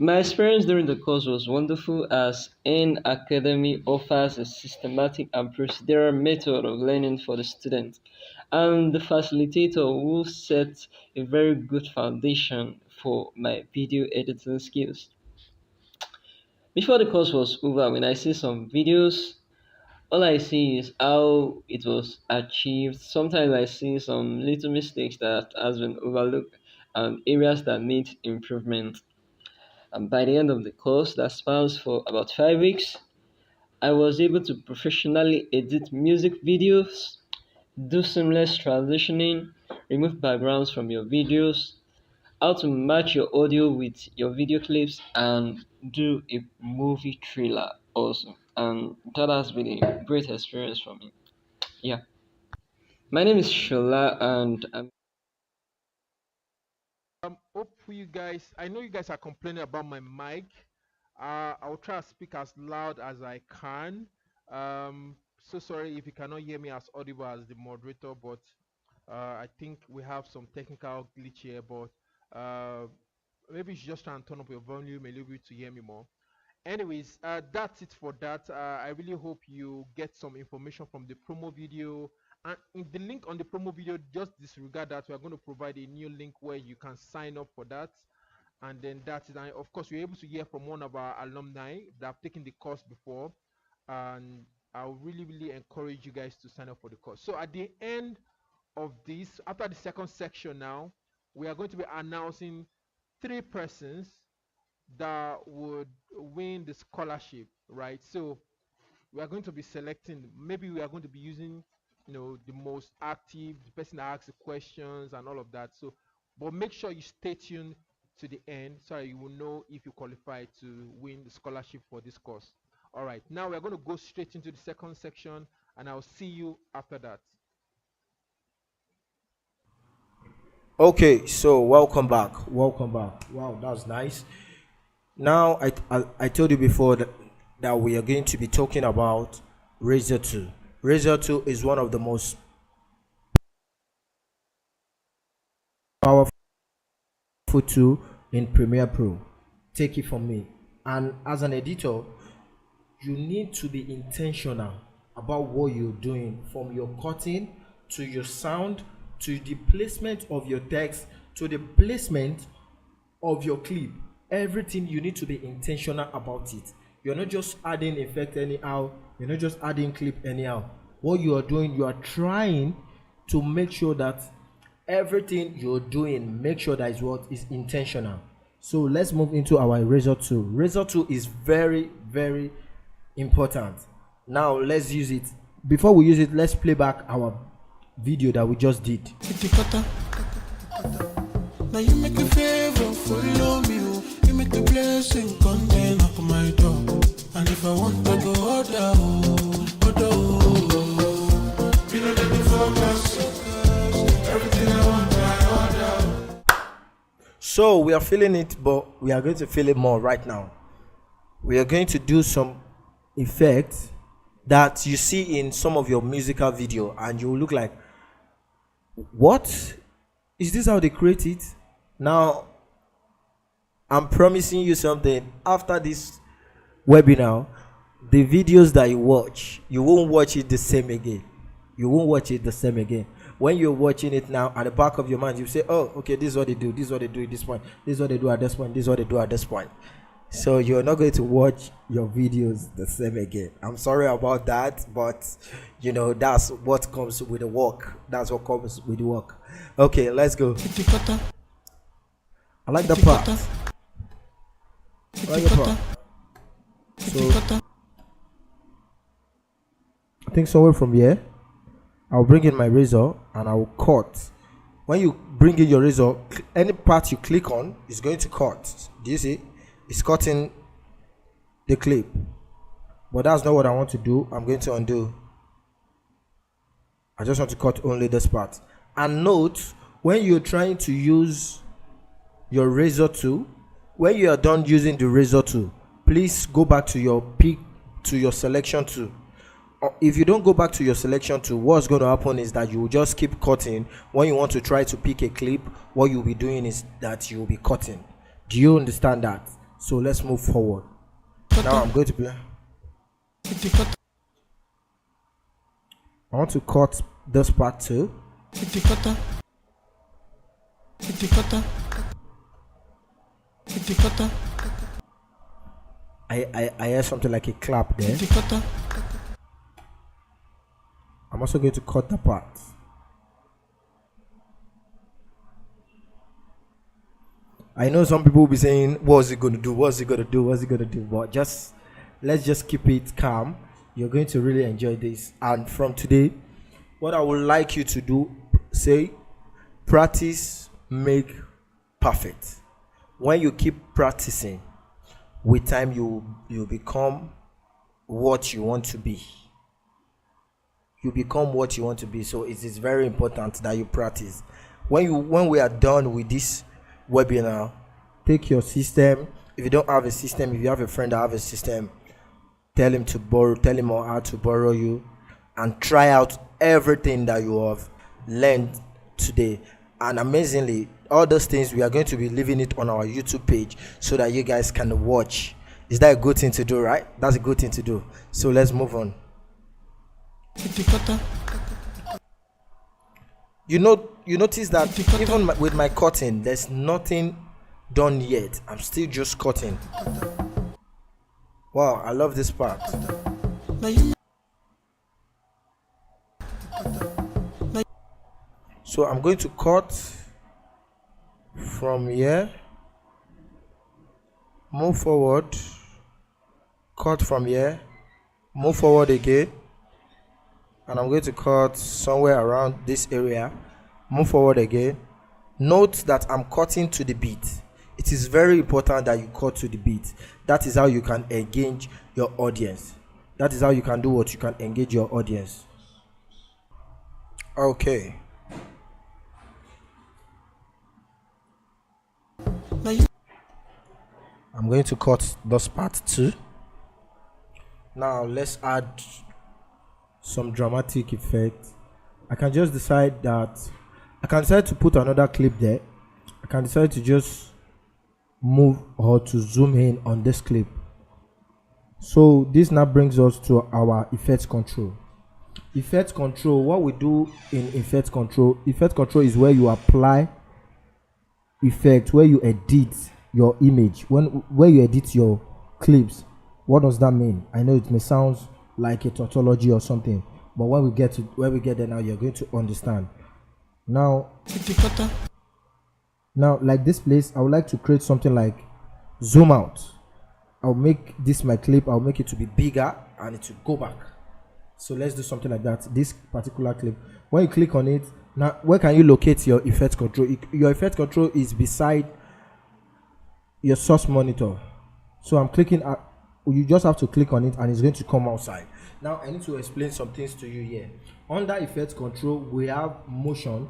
My experience during the course was wonderful as N Academy offers a systematic and procedural method of learning for the student, and the facilitator will set a very good foundation for my video editing skills. Before the course was over, when I see some videos, all I see is how it was achieved. Sometimes I see some little mistakes that has been overlooked and areas that need improvement. And by the end of the course that spans for about 5 weeks, I was able to professionally edit music videos, do seamless transitioning, remove backgrounds from your videos, how to match your audio with your video clips, and do a movie trailer also. And that has been a great experience for me. Yeah. My name is Shola and I'm Hope you guys. I know you guys are complaining about my mic. I'll try to speak as loud as I can. So sorry if you cannot hear me as audible as the moderator, but I think we have some technical glitch here. But maybe you should just try and turn up your volume a little bit to hear me more. Anyways, that's it for that. I really hope you get some information from the promo video. And in the link on the promo video, just disregard that. We are going to provide a new link where you can sign up for that. And then that's it. And of course, we're able to hear from one of our alumni that have taken the course before, and I would really, really encourage you guys to sign up for the course. So at the end of this, after the second section now, we are going to be announcing 3 persons that would win the scholarship, right? So we are going to be selecting, maybe we are going to be using, the most active, the person that asks the questions and all of that. So, but make sure you stay tuned to the end so that you will know if you qualify to win the scholarship for this course. All right, now we're going to go straight into the second section, and I'll see you after that. Okay, so welcome back. Welcome back. Wow, that's nice. Now, I told you before that we are going to be talking about Razor 2. Razor 2 is one of the most powerful tool in Premiere Pro. Take it from me. And as an editor, you need to be intentional about what you're doing, from your cutting to your sound to the placement of your text to the placement of your clip. Everything, you need to be intentional about it. You're not just adding effect anyhow, you're not just adding clip anyhow. What you are doing, you are trying to make sure that everything you're doing, make sure that is intentional. So let's move into our Razor 2. Razor 2 is very, very important. Now let's use it. Before we use it, let's play back our video that we just did. Now you make a favor, follow me. You make a blessing, come then up my door. And if I want to go order, you know that the focus, everything I want, I order. So we are feeling it, but we are going to feel it more right now. We are going to do some effects that you see in some of your musical video, and you will look like, what is this? How they create it? Now I'm promising you something. After this webinar, the videos that you watch, you won't watch it the same again. You won't watch it the same again. When you're watching it now, at the back of your mind, you say, oh, okay, this is what they do, this is what they do at this point, this is what they do at this point, this is what they do at this point. So you're not going to watch your videos the same again. I'm sorry about that, but that's what comes with the work. That's what comes with the work. Okay, let's go. I like the part. I like the part. So I think somewhere from here, I'll bring in my razor and I will cut. When you bring in your razor, any part you click on is going to cut. Do you see? It's cutting the clip. But that's not what I want to do. I'm going to undo. I just want to cut only this part. And note, when you're trying to use your razor tool, when you are done using the razor tool, please go back to your selection tool. If you don't go back to your selection tool, what's going to happen is that you will just keep cutting. When you want to try to pick a clip, what you'll be doing is that you'll be cutting. Do you understand that? So let's move forward. Now I'm going to play. I want to cut this part too. I hear something like a clap there. I'm also going to cut the part. I know some people will be saying, what's it going to do? What's it going to do? What's it going to do? But let's just keep it calm. You're going to really enjoy this. And from today, what I would like you to do, say, practice, make perfect. When you keep practicing, with time you become what you want to be. You become what you want to be. So it is very important that you practice. When we are done with this webinar, take your system. If you don't have a system, if you have a friend that have a system, tell him or her to borrow you, and try out everything that you have learned today. And amazingly, all those things, we are going to be leaving it on our YouTube page so that you guys can watch. Is that a good thing to do, right? That's a good thing to do. So let's move on. You notice that even with my cutting, there's nothing done yet. I'm still just cutting. Wow, I love this part. So I'm going to cut from here, move forward, cut from here, move forward again, and I'm going to cut somewhere around this area, move forward again. Note that I'm cutting to the beat. It is very important that you cut to the beat. That is how you can engage your audience. That is how you can do what you can engage your audience. Okay. I'm going to cut this part too. Now let's add some dramatic effect. I can just decide that I can decide to put another clip there. I can decide to just move or to zoom in on this clip. So this now brings us to our effect control. Effect control, what we do in effect control is where you apply effect, where you edit your image, where you edit your clips. What does that mean? I know it may sound like a tautology or something, but when we get there now, you're going to understand. Now like this place, I would like to create something like zoom out. I'll make this my clip, I'll make it to be bigger and it will go back. So let's do something like that. This particular clip, when you click on it, now where can you locate your effect control? Your effect control is beside your source monitor. So I'm clicking at, you just have to click on it and it's going to come outside. Now I need to explain some things to you here. Under effect control, we have motion,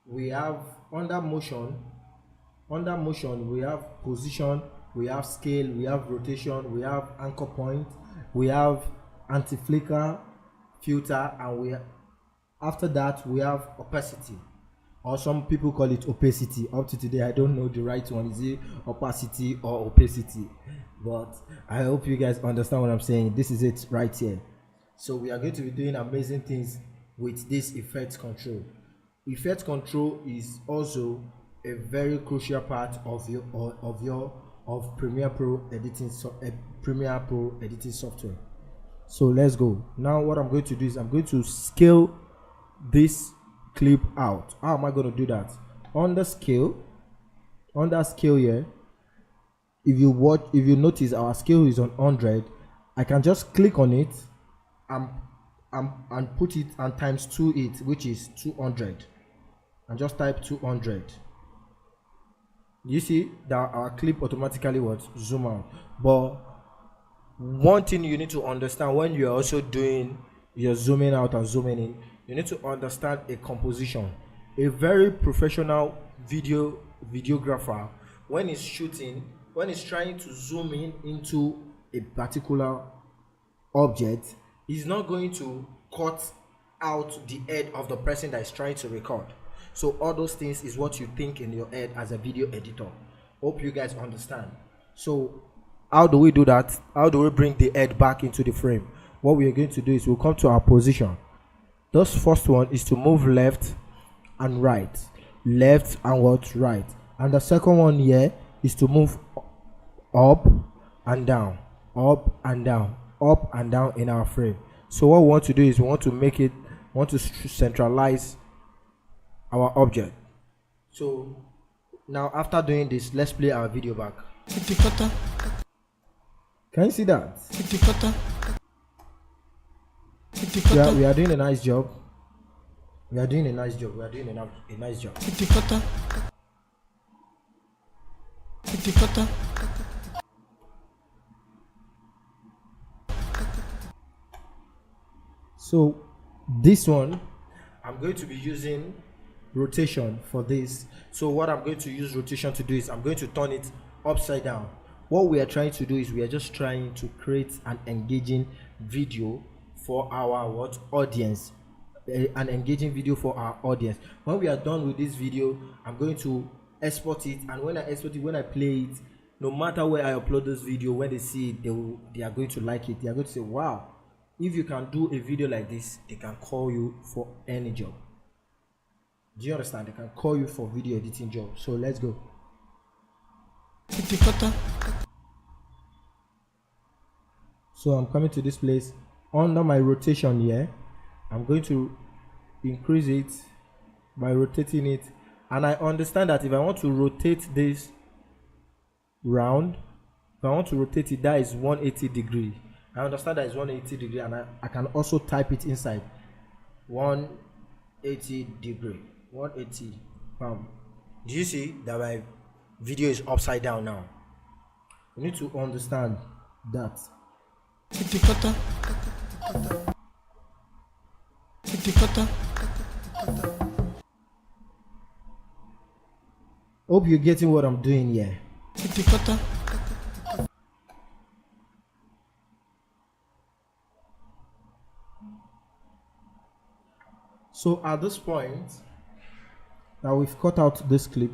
we have under motion we have position, we have scale, we have rotation, we have anchor point, we have anti-flicker, filter, and after that we have opacity, or some people call it opacity. Up to today I don't know the right one. Is it opacity or opacity? But I hope you guys understand what I'm saying. This is it right here. So we are going to be doing amazing things with this effect control. Effect control is also a very crucial part of Premiere Pro editing software. So let's go. Now what I'm going to do is I'm going to scale this clip out. How am I going to do that? On the scale here, if you notice our scale is on 100, I can just click on it and put it and times 2 it, which is 200, and just type 200. You see that our clip automatically would zoom out. But one thing you need to understand when you're also doing your zooming out and zooming in, you need to understand a composition. A very professional videographer, when he's shooting, when he's trying to zoom in into a particular object, he's not going to cut out the head of the person that is trying to record. So all those things is what you think in your head as a video editor. Hope you guys understand. So how do we do that? How do we bring the head back into the frame? What we are going to do is we'll come to our position. This first one is to move left and right, left and what, right. And the second one here is to move up and down, up and down, up and down in our frame. So what we want to do is we want to centralize our object. So now after doing this, let's play our video back. Can you see that? Yeah, we are doing a nice job. We are doing a nice job. So this one, I'm going to be using rotation for this. So what I'm going to use rotation to do is I'm going to turn it upside down. What we are trying to do is we are just trying to create an engaging video for our audience, an engaging video for our audience. When we are done with this video, I'm going to export it, and when I export it, when I play it, no matter where I upload this video, when they see it, they are going to like it. They are going to say, wow, if you can do a video like this, they can call you for any job. Do you understand? They can call you for video editing job. So let's go. So I'm coming to this place. Under my rotation here, I'm going to increase it by rotating it. And I understand that if I want to rotate this round, if I want to rotate it, that is 180 degree. I understand that is 180 degree, and I can also type it inside 180 degree, 180. Do you see that my video is upside down now? You need to understand that. Hope you're getting what I'm doing here. So at this point that we've cut out this clip,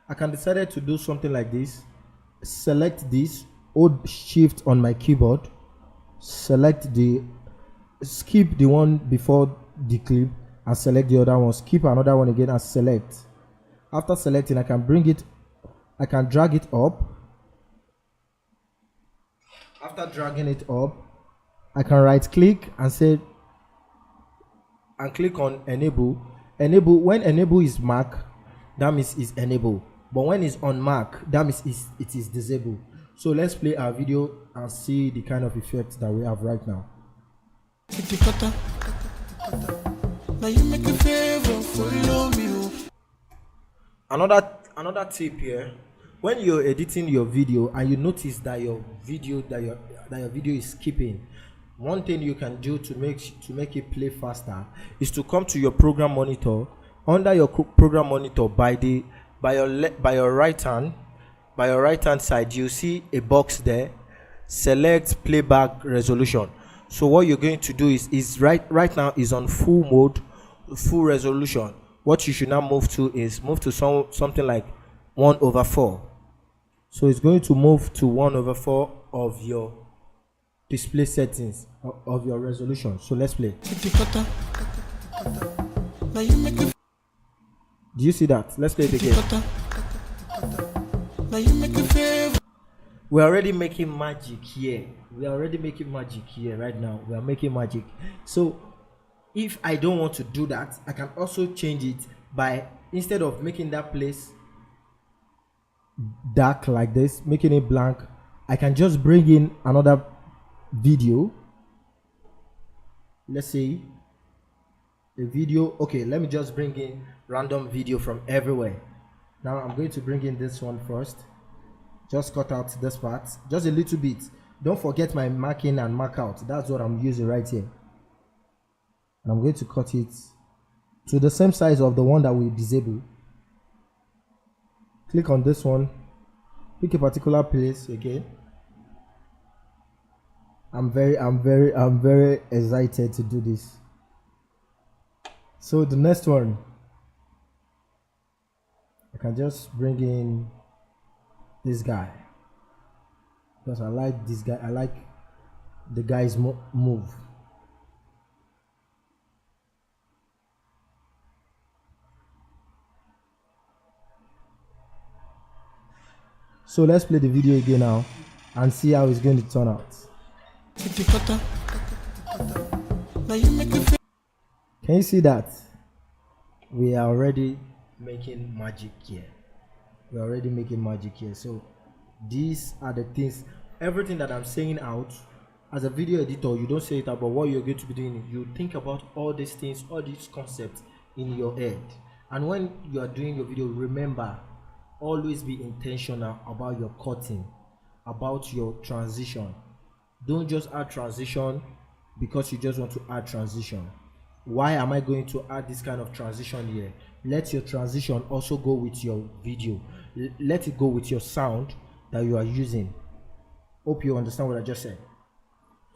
I can decide to do something like this. Select this, hold shift on my keyboard, skip the one before the clip and select the other one, skip another one again and select. After selecting, I can drag it up. After dragging it up, I can right click and click on enable. When enable is marked, that means it's enabled, but when it's unmarked, that means it is disabled. So let's play our video and see the kind of effect that we have right now. Now you make a favor, follow me. Another tip here: when you're editing your video and you notice that your video is skipping, one thing you can do to make it play faster is to come to your program monitor. Under your program monitor, by your right hand side, you see a box there. Select playback resolution. So what you're going to do is right now is on full mode, full resolution. What you should now move to something like 1/4. So it's going to move to 1/4 of your display settings of your resolution. So let's play. Do you see that? Let's play it again. We're already making magic here. Right now. We are making magic. So if I don't want to do that, I can also change it by, instead of making that place dark like this, making it blank, I can just bring in another video. Let's say a video. Okay, let me just bring in random video from everywhere. Now I'm going to bring in this one first. Just cut out this part, just a little bit. Don't forget my mark in and mark out. That's what I'm using right here. And I'm going to cut it to the same size of the one that we disable. Click on this one, pick a particular place again. I'm very excited to do this. So the next one, I can just bring in this guy because I like this guy. I like the guy's move. So let's play the video again now and see how it's going to turn out. Can you see that? We are already making magic here. So these are the things, everything that I'm saying out. As a video editor, you don't say it out, but what you're going to be doing, you think about all these things, all these concepts in your head. And when you are doing your video, remember, always be intentional about your cutting, about your transition. Don't just add transition because you just want to add transition. Why am I going to add this kind of transition here? Let your transition also go with your video. Let it go with your sound that you are using. Hope you understand what I just said.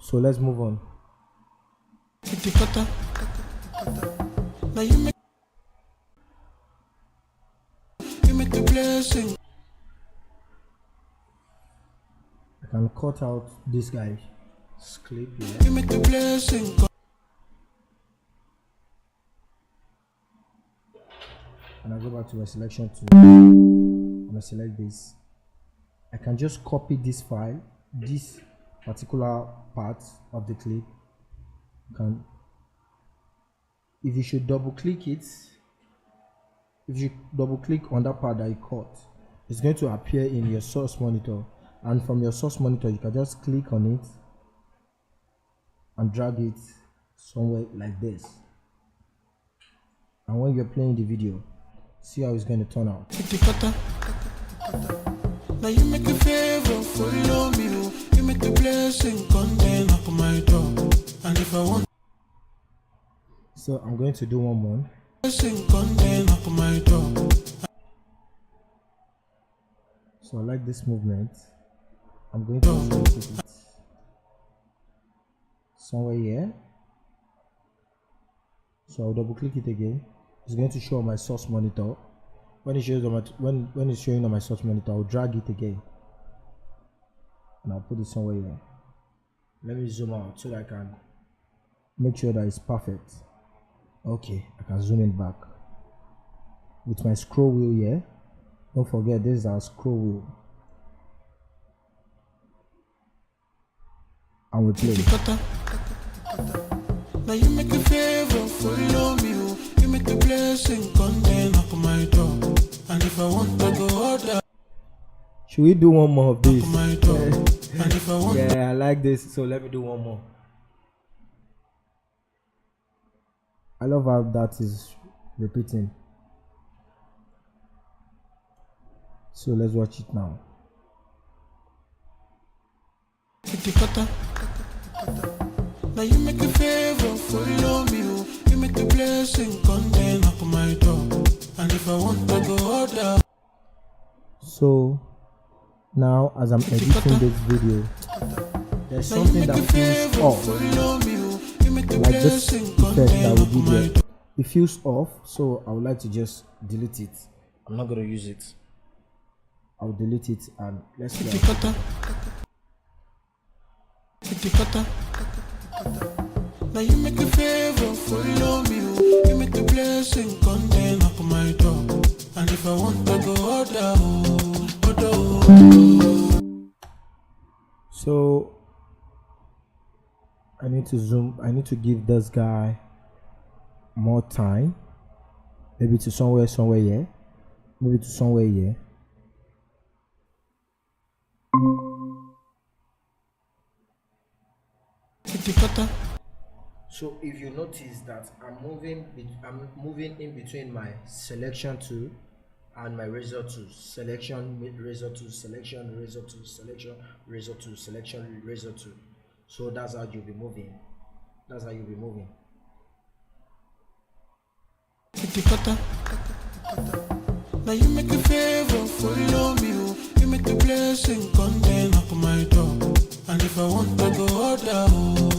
So let's move on. I can cut out this guy's clip here. And I'll go back to my selection tool. I'm gonna select this I can just copy this file, this particular part of the clip. If you should double click it, if you double click on that part that you cut, it's going to appear in your source monitor, and from your source monitor you can just click on it and drag it somewhere like this, and when you're playing the video, see how it's going to turn out. Now you make a favor, follow me, oh. You make the blessing come down up my door. And if I want So I'm going to do one more. blessing come down up my door. So I like this movement. I'm going to put it somewhere here. So I'll double click it again. It's going to show on my source monitor. When it shows on my when it's showing on my source monitor, I'll drag it again and I'll put it somewhere here. Let me zoom out so that I can make sure that it's perfect. Okay, I can zoom in back with my scroll wheel here. Don't forget, this is our scroll wheel. And we play. Now you make a favor, follow me, oh. You make the blessing come down up my door. And if I want to go order, should we do one more of this? my door. And if I want Yeah, I like this, so let me do one more. I love how that is repeating. So let's watch it now. now you make a favor, follow me, oh. You make the blessing come down up my door. And if I want to go order, So now as I'm editing this video, there's something that feels off, like this effect that we did here. It feels off, so I would like to just delete it. I'm not going to use it. I'll delete it and let's go. now you make a favor, follow me, oh. You make the blessing come down up my door. And if I want to go order, So I need to zoom. I need to give this guy more time, maybe to somewhere here, maybe to somewhere here. So if you notice that I'm moving in between my selection tool and my razor tool. Selection, razor tool, selection, razor tool, selection, razor tool, selection, razor tool. So that's how you'll be moving. That's how you'll be moving. now you make a favor, follow me, oh. You make the blessing come down up my door. And if I want to go order,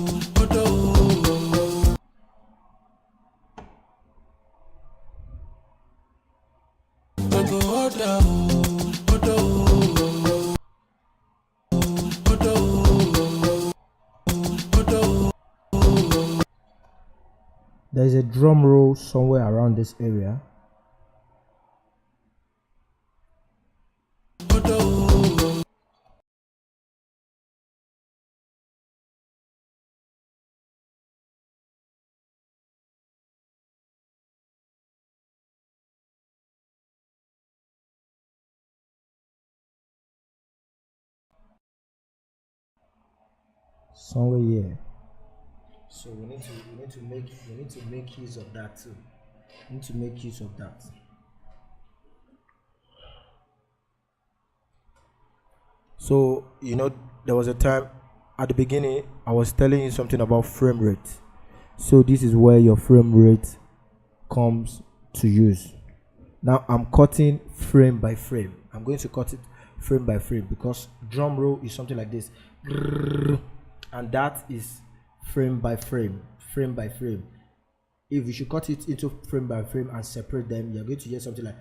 There is a drum roll somewhere around this area. Somewhere here. So we need to make use of that too. We need to make use of that. So there was a time at the beginning I was telling you something about frame rate. So this is where your frame rate comes to use. Now I'm cutting frame by frame. I'm going to cut it frame by frame because drum roll is something like this, and that is frame by frame, frame by frame. If you should cut it into frame by frame and separate them, you're going to get something like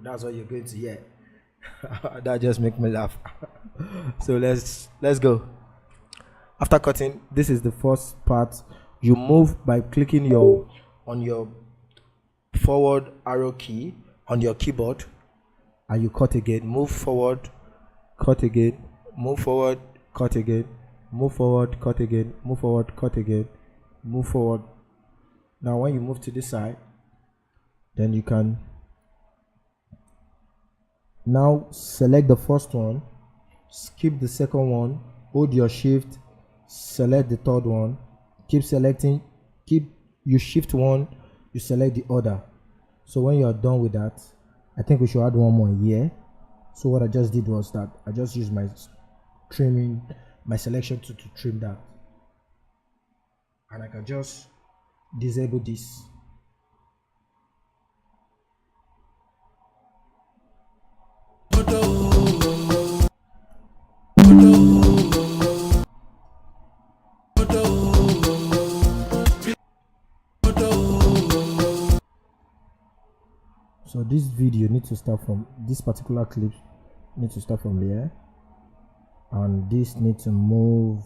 That's what you're going to hear. That just make me laugh. So let's go. After cutting, this is the first part. You move by clicking on your forward arrow key on your keyboard, and you cut again. Move forward, cut again. Move forward, cut again. Move forward, cut again. Move forward, cut again. Move forward. Now when you move to this side, then you can now select the first one, skip the second one, hold your shift, select the third one, keep selecting, you shift one, you select the other. So when you are done with that, I think we should add one more here. So what I just did was that I just used my selection to trim that, and I can just disable this. So this video needs to start from this particular clip, needs to start from there, and this needs to move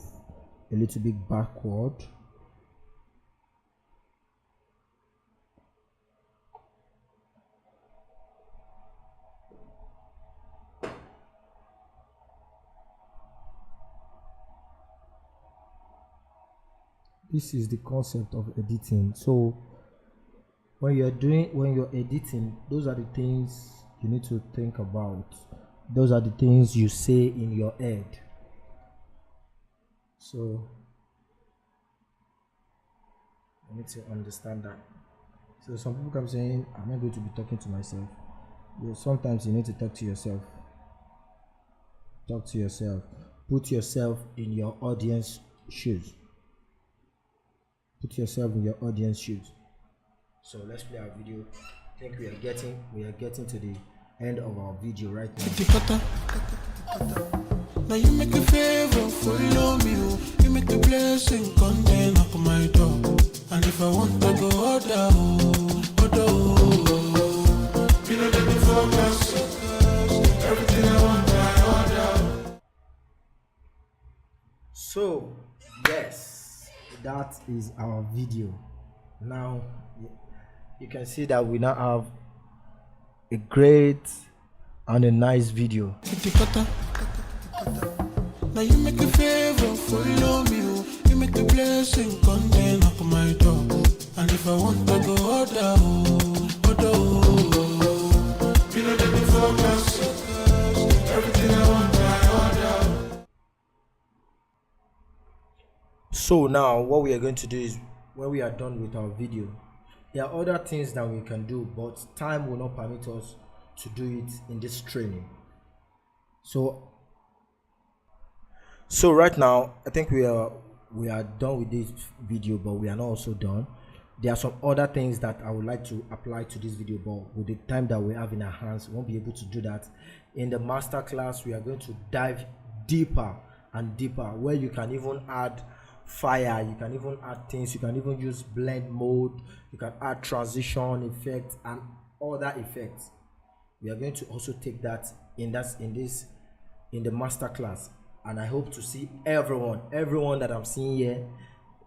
a little bit backward. This is the concept of editing. So when you're editing, those are the things you need to think about. Those are the things you say in your head. So I need to understand that. So some people come saying, I'm not going to be talking to myself. Sometimes you need to talk to yourself. Talk to yourself. Put yourself in your audience shoes. Put yourself in your audience shoes. So let's play our video. I think we are getting to the end of our video right now. Now you make a favor, follow me. You make a blessing, come then knock on my door. And if I want to go order, you know let me focus. Everything I want, I order. So yes, that is our video. Now you can see that we now have a great and a nice video. Now you make a favor, follow me. You make a blessing, come then knock on my door. And if I want to go order, you know let me focus. Everything I want, I order. So now what we are going to do is, when we are done with our video, there are other things that we can do, but time will not permit us to do it in this training. So right now I think we are done with this video, but we are not also done. There are some other things that I would like to apply to this video, but with the time that we have in our hands, we won't be able to do that. In the master class, we are going to dive deeper and deeper, where you can even add fire, you can even add things, you can even use blend mode, you can add transition effects and other effects. We are going to also take that in the master class, and I hope to see everyone that I'm seeing here.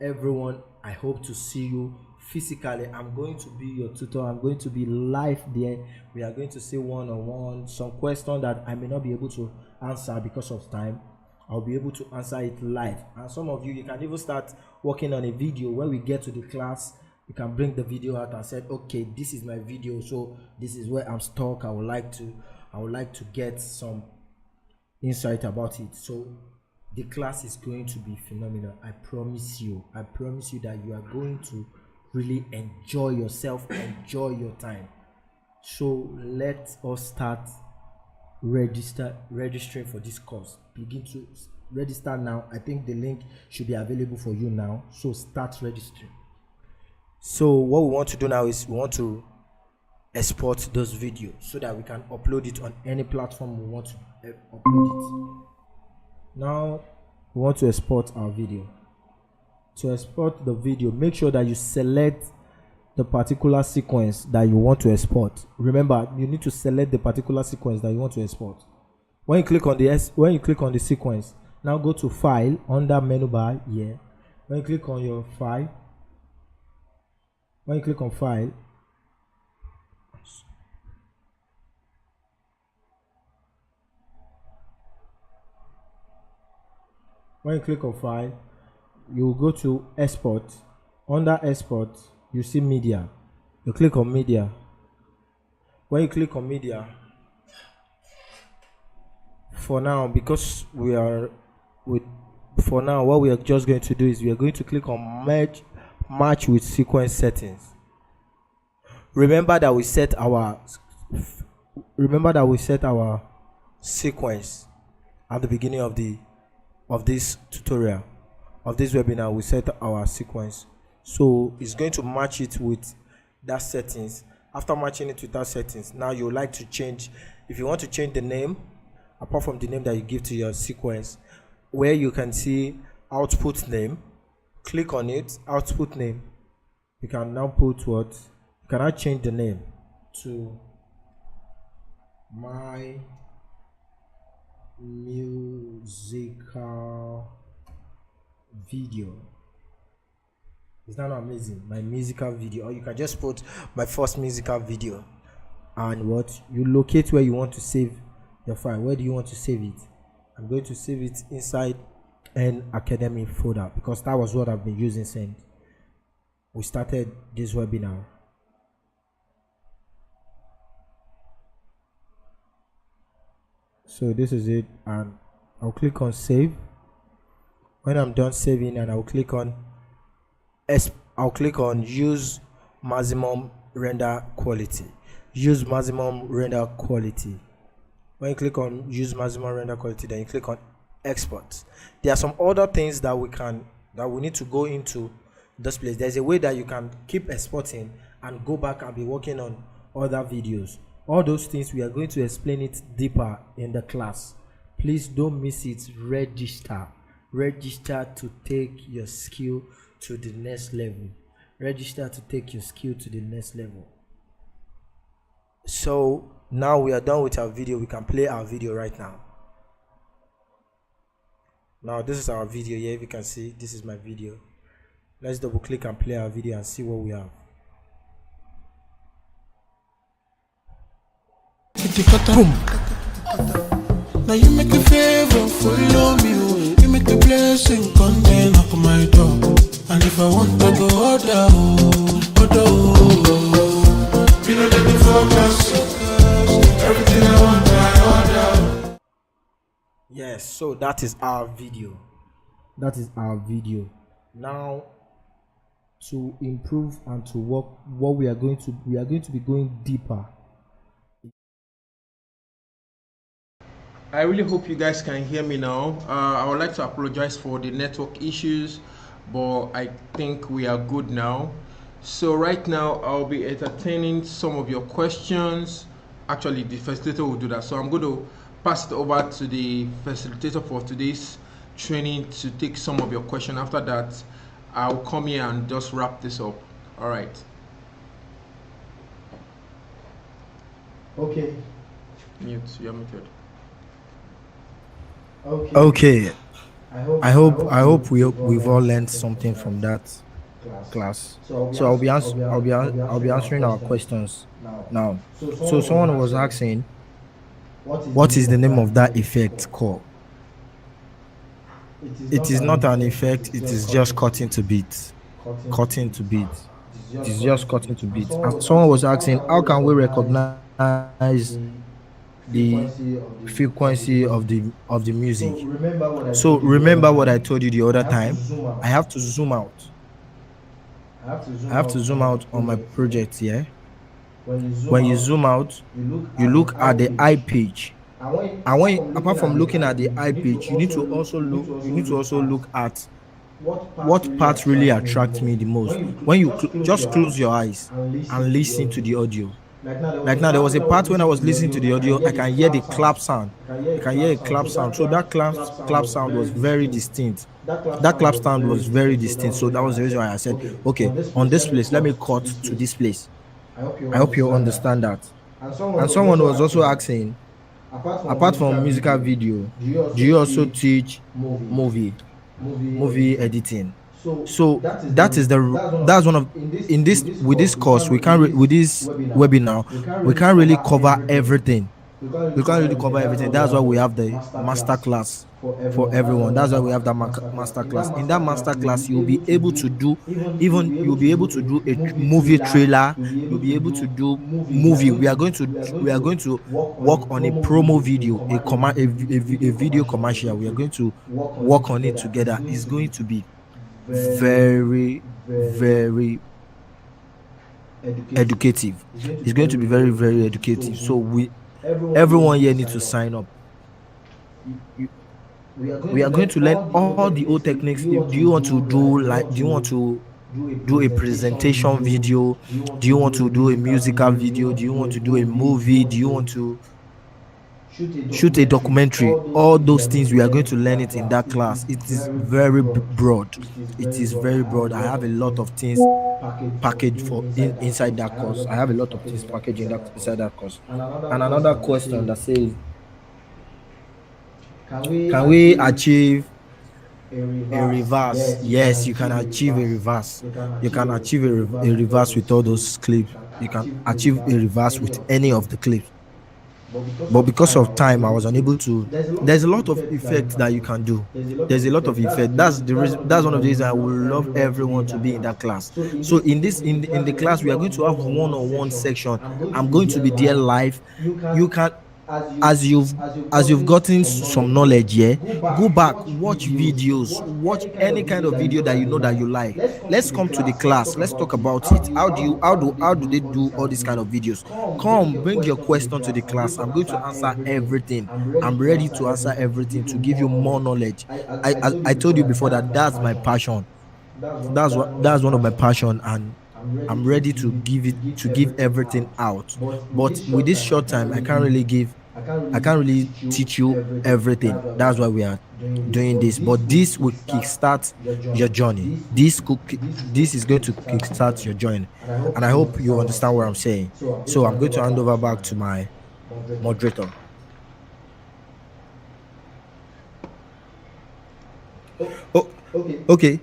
Everyone, I hope to see you physically. I'm going to be your tutor. I'm going to be live there. We are going to see one-on-one. Some question that I may not be able to answer because of time, I'll be able to answer it live. And some of you can even start working on a video. When we get to the class, you can bring the video out and say, okay, this is my video, so this is where I'm stuck. I would like to get some insight about it. So the class is going to be phenomenal. I promise you that you are going to really enjoy yourself, enjoy your time. So let us start registering for this course. Begin to register now. I think the link should be available for you now. So start registering. So what we want to do now is we want to export those videos so that we can upload it on any platform we want to upload it. Now we want to export our video. To export the video, make sure that you select the particular sequence that you want to export. Remember, you need to select the particular sequence that you want to export. When you click on the sequence, now go to File under menu bar here. When you click on your file, when you click on File, you will go to Export. Under Export, you see Media. You click on Media. When you click on Media, for now, because for now, what we are just going to do is we are going to click on Match with Sequence Settings. Remember that we set our sequence at the beginning of this tutorial, of this webinar. We set our sequence, so it's going to match it with that settings. After matching it with that settings, now you like to change, if you want to change the name, apart from the name that you give to your sequence, where you can see output name, click on it, output name. You can now put what, you can now change the name to my musical video. Is that not amazing? My musical video. Or you can just put my first musical video, and what, you locate where you want to save your file. Where do you want to save it? I'm going to save it inside an academic folder, because that was what I've been using since we started this webinar. So this is it, and I'll click on save. When I'm done saving, and I'll click on use maximum render quality. Use maximum render quality. When you click on use maximum render quality, then you click on export. There are some other things that we need to go into this place. There's a way that you can keep exporting and go back and be working on other videos. All those things, we are going to explain it deeper in the class. Please don't miss it. Register to take your skill to the next level. So now we are done with our video. We can play our video right now. Now this is our video here. If you can see, this is my video. Let's double click and play our video and see what we have. Boom. Now you make a favor, follow me. You make a blessing, come then knock on my door. And if I want to go order, you know that the focus, everything I want, I order. Yes, so that is our video. Now, to improve and to work, what we are going to be going deeper. I really hope you guys can hear me now. I would like to apologize for the network issues, but I think we are good now. So right now I'll be entertaining some of your questions. Actually, the facilitator will do that. So I'm going to pass it over to the facilitator for today's training to take some of your questions. After that, I'll come here and just wrap this up. All right. Okay. Mute. You're muted. Okay. I hope we've all learned something from that class. So I'll be answering our questions now. So someone was asking, what is the name of that effect called? It is not an effect. It is just cutting to beat. It is just cutting to beat. And someone was asking, how can we recognize the frequency of the music? So remember what I told you the other time. I have to zoom out. On my project here. When you zoom out, you look at the eye page. And apart from looking at the eye page, you need to also look at what part really attracts me the most. When you just close your eyes and listen to the audio. Like now, there was a part when I was listening to the audio, I can hear the clap sound. I can hear a clap sound. So that clap sound was very distinct. That clap sound was very distinct. So that was the reason why I said, okay, on this place, let me cut to this place. I hope you understand that. And someone was also asking, apart from musical video, do you also teach movie editing? So that's one of in this with this course we can't with this webinar we can't really cover everything. We can't really cover everything. That's why we have the master class for everyone. That's why we have that master class. In that master class, you'll be able to do you'll be able to do a movie trailer. You'll be able to do movie. We are going to work on a promo video, a video commercial. We are going to work on it together. It's going to be very, very educative. It's going to be very, very educative. So everyone here needs to sign up. We are going to learn all the old techniques. Do you want to do a presentation video? Do you want to do a musical video? Do you want to do a movie? Do you want to shoot a documentary? All those things we are going to learn it in that class. It is very broad. It is very broad. I have a lot of things packaged for inside that course. I have a lot of things packaged inside that course. And another question that says, can we achieve a reverse? Yes, you can achieve a reverse. You can achieve a reverse with all those clips. You can achieve a reverse with any of the clips. But because of time, I was unable to. There's a lot of effects that you can do. There's a lot of effect. That's the reason. That's one of the reasons I would love everyone to be in that class. So in the class, we are going to have one-on-one section. I'm going to be there live. You can, as you've gotten some knowledge here, go back, watch videos, watch any kind of video that you know that you like. Let's come to the class. Let's talk about it. How do they do all these kind of videos? Come, bring your question to the class. I'm going to answer everything. I'm ready to answer everything to give you more knowledge. I told you before that that's my passion. That's one of my passion, and I'm ready to give everything out. But with this short time, I can't really teach you everything. That's why we are doing this. But this will kickstart your journey. This is going to kickstart your journey, and I hope you understand what I'm saying. So I'm going to hand over back to my moderator. Oh, okay.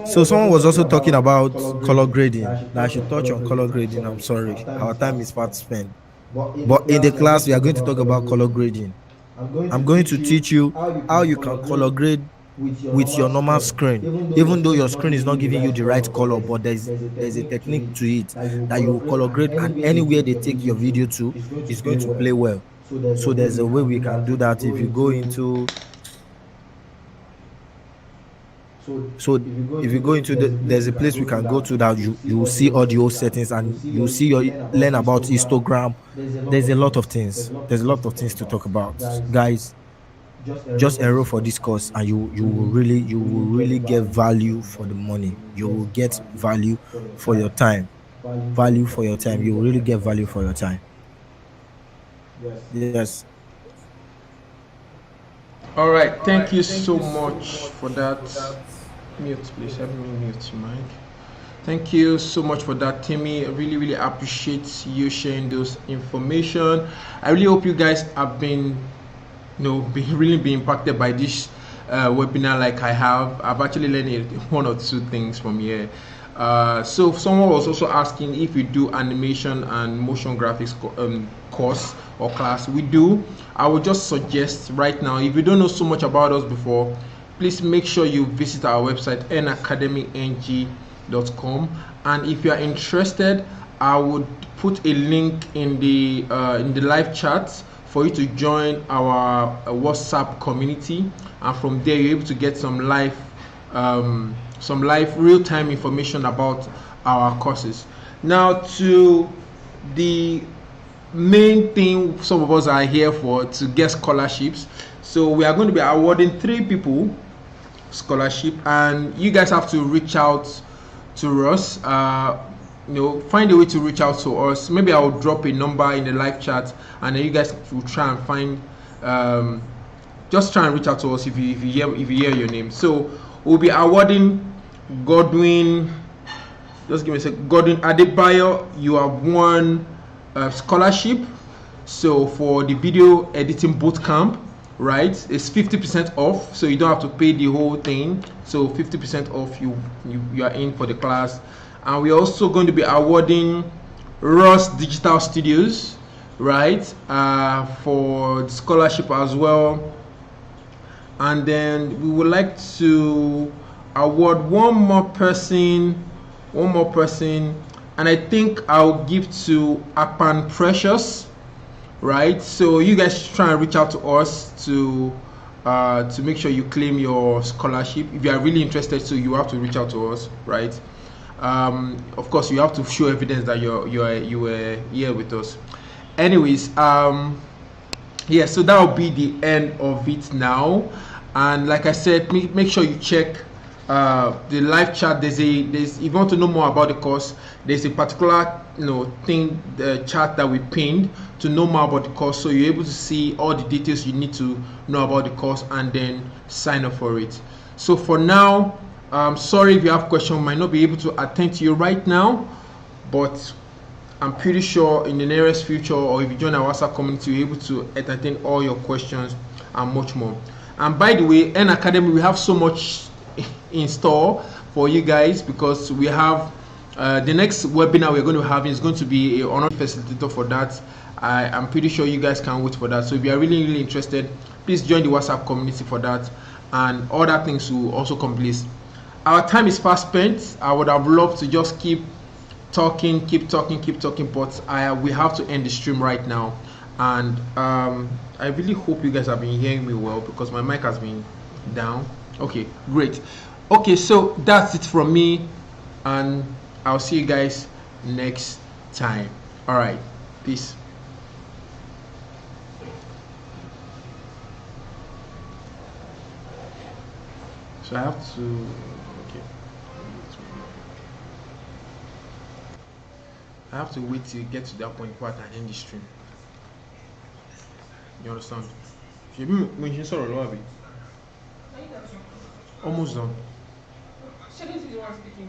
So someone was also talking about color grading. That I should touch on color grading. I'm sorry, our time is fast spent. But in the class, we are going to talk about color grading. I'm going to teach you how you can color grade with your normal screen, even though your screen is not giving you the right color. But there's a technique to it that you color grade, and anywhere they take your video to, it's going to play well. So there's a way we can do that. If you go into there's a place we can go to that you will see audio settings, and you will learn about histogram. There's a lot of things to talk about, guys. Just enroll for this course, and you will really get value for the money. You will get value for your time. You will really get value for your time. Yes. All right, thank you so much for that. Mute, please. Help me mute your mic. Thank you so much for that, Timmy. I really appreciate you sharing those information. I really hope you guys have been really impacted by this webinar like I have. I've actually learned one or two things from here. So someone was also asking if we do animation and motion graphics course or class. We do. I would just suggest right now, if you don't know so much about us before, please make sure you visit our website nacademyng.com, and if you are interested, I would put a link in the live chat for you to join our WhatsApp community, and from there you're able to get some live real-time information about our courses. Now, to the main thing some of us are here for, to get scholarships. So we are going to be awarding 3 people scholarship, and you guys have to reach out to us. Find a way to reach out to us. Maybe I'll drop a number in the live chat, and then you guys will try and find just try and reach out to us if you hear your name. So we'll be awarding Godwin. Just give me a sec. Godwin Adebayo, you have won a scholarship. So for the video editing bootcamp, right, it's 50% off, so you don't have to pay the whole thing. So 50% off, you are in for the class. And we're also going to be awarding Ross Digital Studios, right, for the scholarship as well. And then we would like to award one more person, and I think I'll give to Apan Precious, right? So you guys try and reach out to us to make sure you claim your scholarship. If you are really interested, so you have to reach out to us, right? Of course, you have to show evidence that you were here with us. Anyways, yeah, so that will be the end of it now. And like I said, make sure you check the live chat. There's if you want to know more about the course, there's a particular thing, the chat that we pinned to know more about the course, so you're able to see all the details you need to know about the course and then sign up for it. So for now, sorry if you have questions, might not be able to attend to you right now, but I'm pretty sure in the nearest future, or if you join our WhatsApp community, you're able to entertain all your questions and much more. And by the way, N Academy, we have so much in store for you guys, because we have the next webinar we're going to have is going to be an honor facilitator for that. I'm pretty sure you guys can't wait for that. So if you are really interested, please join the WhatsApp community for that, and other things will also come place. Our time is fast spent. I would have loved to just keep talking, but we have to end the stream right now. And I really hope you guys have been hearing me well, because my mic has been down. Okay, great. Okay, so that's it from me, and I'll see you guys next time. All right, peace. So I have to, okay, I have to wait till you get to that point where I can end the stream. You understand? Almost done.